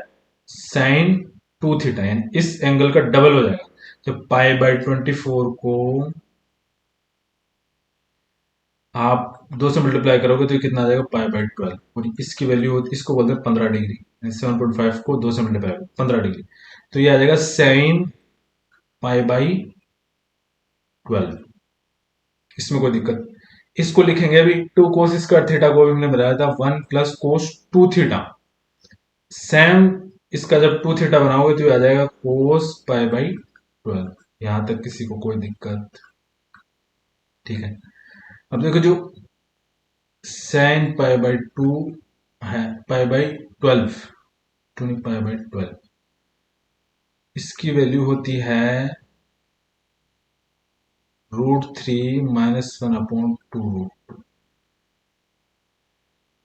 sin 2θ, यानी इस एंगल का डबल हो जाएगा। जब π/24 को आप 2 से मल्टीप्लाई करोगे तो ये कितना आ जाएगा π/12, और इसकी वैल्यू होती, इसको बोलते हैं 15 डिग्री। 7.5 को 2 से मल्टीप्लाई 15 डिग्री, तो ये आ जाएगा साइन π/12। इसमें कोई दिक्कत, इसको लिखेंगे अभी 2 cos² θ को भी हमने बताया था 1 + cos 2θ। सेम इसका जब 2θ बनाओगे तो ये आ जाएगा cos π/12। यहां तक किसी को कोई दिक्कत, ठीक है। अब देखो जो साइन π/2 है, π/12, 2 π/12, इसकी वैल्यू होती है √3 - 1/2।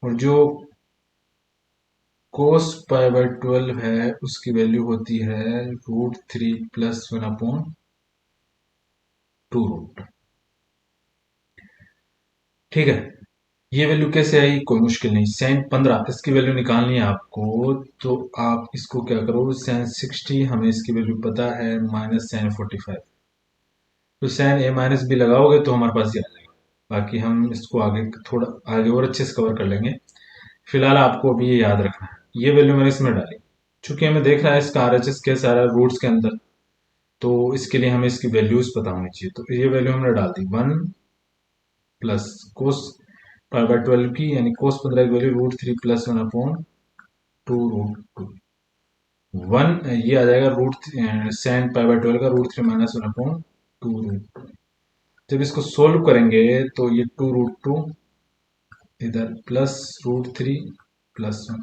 और जो कोस पाई बाय 12 है, उसकी वैल्यू होती है √3 प्लस 1/2 √। ठीक है, ये वैल्यू कैसे आई, कोई मुश्किल नहीं। sin 15 इसकी वैल्यू निकालनी है आपको, तो आप इसको क्या करो, sin 60 हमें इसकी वैल्यू पता है माइनस sin 45, तो sin a माइनस बी लगाओगे तो हमारे पास ये आ जाएगा। बाकी हम इसको आगे थोड़ा आगे और अच्छे से कवर कर लेंगे। फिलहाल आपको अभी ये याद रखना है, ये वैल्यू मैंने इसमें डाली। चूंकि हमें देख रहा है इसका RHS कैसा रहा रूट्स के अंदर, तो इसके लिए हमें इसकी वैल्यूज पता होनी चाहिए। तो ये वैल्यू हमने डाल दी 1 प्लस कोस पाई बाय 12 की, यानी कोस 15 की वैल्यू √3 प्लस 1/2 √2। 1 ये आ जाएगा sin पाई बाय 12 का √3 माइनस 1/2 √2। जब इसको सोल्व करेंगे तो ये 2 √2 इधर प्लस √3 प्लस 1,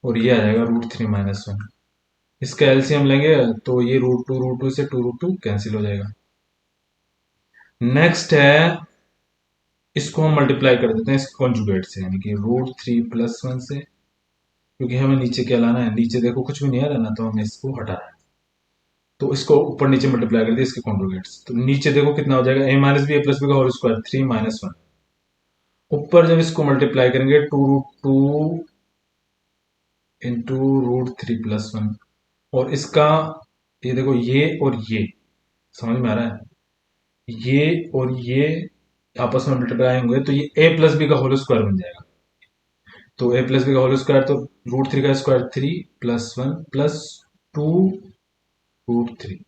और ये आ जाएगा √3 माइनस 1। इसका एलसीएम लेंगे तो ये √2 से 2 √2 कैंसिल हो जाएगा। नेक्स्ट है, इसको हम मल्टीप्लाई कर देते हैं इसके कॉन्जुगेट से, यानी कि √3 प्लस 1 से, क्योंकि हमें नीचे क्या लाना है, नीचे देखो कुछ भी नहीं आ रहा ना, तो हमें इसको हटाना है। तो इसको ऊपर नीचे मल्टीप्लाई कर दिया इसके कॉन्जुगेट्स, तो नीचे देखो कितना हो जाएगा, a minus b a plus B का होल स्क्वायर 3 माइनस 1। ऊपर जब इसको मल्टीप्लाई करेंगे 2 √2 इंटू √3 प्लस 1, और इसका ये देखो ये और ये समझ में आ रहा है, ये और ये आपस में मल्टीप्लाई होंगे तो ये a प्लस बी का होल स्क्वायर बन जाएगा। तो a प्लस बी का होल स्क्वायर, तो √3 का स्क्वायर 3 प्लस 1 प्लस 2 √3।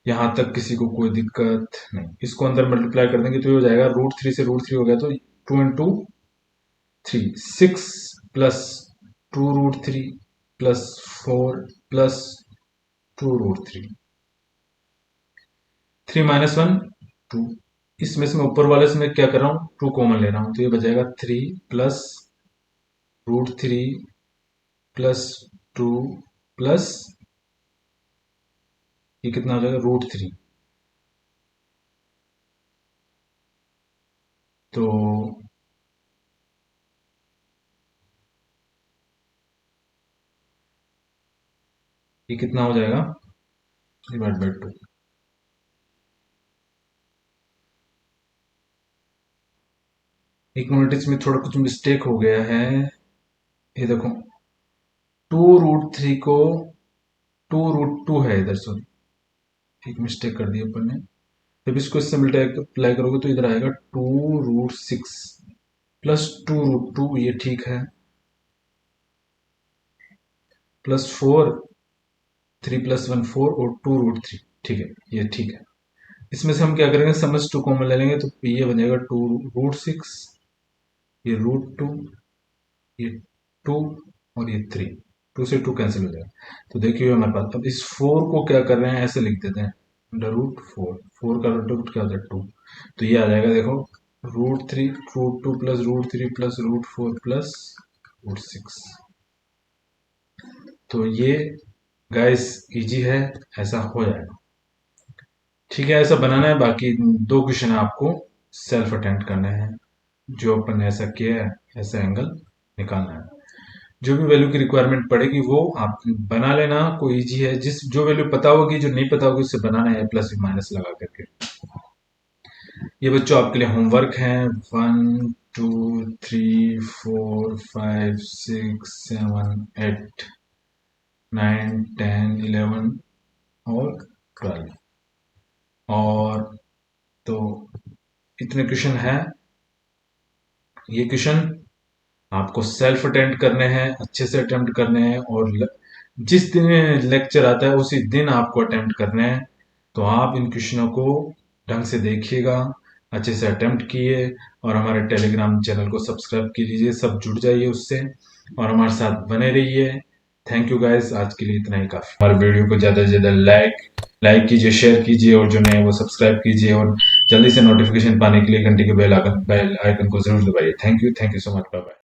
यहां तक किसी को कोई दिक्कत नहीं, इसको अंदर मल्टीप्लाई कर देंगे तो ये हो जाएगा √3 से √3 हो गया, तो 2 into 3 6 plus 2 √3 plus 4 plus 2 √3, 3 minus 1 2। इसमें से मैं ऊपर वाले से मैं क्या कर रहा हूँ, 2 कॉमन ले रहा हूं, तो ये बचेगा 3 प्लस √3 प्लस 2 प्लस ये कितना हो जाएगा √3। तो ये कितना हो जाएगा, डिवाइड बाई 2। एक मिनट, इसमें थोड़ा कुछ मिस्टेक हो गया है, ये देखो 2 √3 को 2 √2 है इधर, सॉरी एक मिस्टेक कर दी अपन ने। जब इसको इससे मल्टीप्लाई करोगे तो इधर आएगा 2 √6 प्लस 2 √2, ये ठीक है, प्लस 4 3 प्लस 1 4 और 2 √3, ठीक है ये ठीक है। इसमें से हम क्या करेंगे, समझ 2 कॉमन ले लेंगे, तो ये बन जाएगा 2 √6, ये √2, ये 2 और ये 3, 2 से 2 कैंसिल हो जाएगा। तो देखिए हमारे पास, अब इस 4 को क्या कर रहे हैं, ऐसे लिख देते हैं √4, 4 का रूट क्या होता है 2, तो ये आ जाएगा देखो √3 √2 प्लस √3 प्लस √4 प्लस √6। तो ये गाइस इजी है, ऐसा हो जाएगा। ठीक है, ऐसा बनाना है। बाकी 2 क्वेश्चन आपको सेल्फ अटेम्प्ट करने हैं, जो अपन ने ऐसा किया है, ऐसा एंगल निकालना है। जो भी वैल्यू की रिक्वायरमेंट पड़ेगी वो आप बना लेना, कोई इजी है। जिस जो वैल्यू पता होगी, जो नहीं पता होगी, उससे बनाना है प्लस माइनस लगा करके। ये बच्चों आपके लिए होमवर्क है, 1 2 3 4 5 6 7 8 9 10 11 और 12, और तो इतने क्वेश्चन है। ये क्वेश्चन आपको सेल्फ अटेम्प्ट करने हैं, अच्छे से अटेम्प्ट करने हैं, और जिस दिन लेक्चर आता है उसी दिन आपको अटेम्प्ट करने हैं। तो आप इन क्वेश्चनों को ढंग से देखिएगा, अच्छे से अटेम्प्ट किए, और हमारे टेलीग्राम चैनल को सब्सक्राइब कीजिए, सब जुड़ जाइए उससे, और हमारे साथ बने रहिए। थैंक यू गाइस, आज के लिए इतना ही काफी। हमारे वीडियो को ज्यादा से ज्यादा लाइक कीजिए, शेयर कीजिए, और जो नए वो सब्सक्राइब कीजिए, और जल्दी से नोटिफिकेशन पाने के लिए घंटे के बेल आइकन को जरूर दबाइए। Thank you so much, bye bye.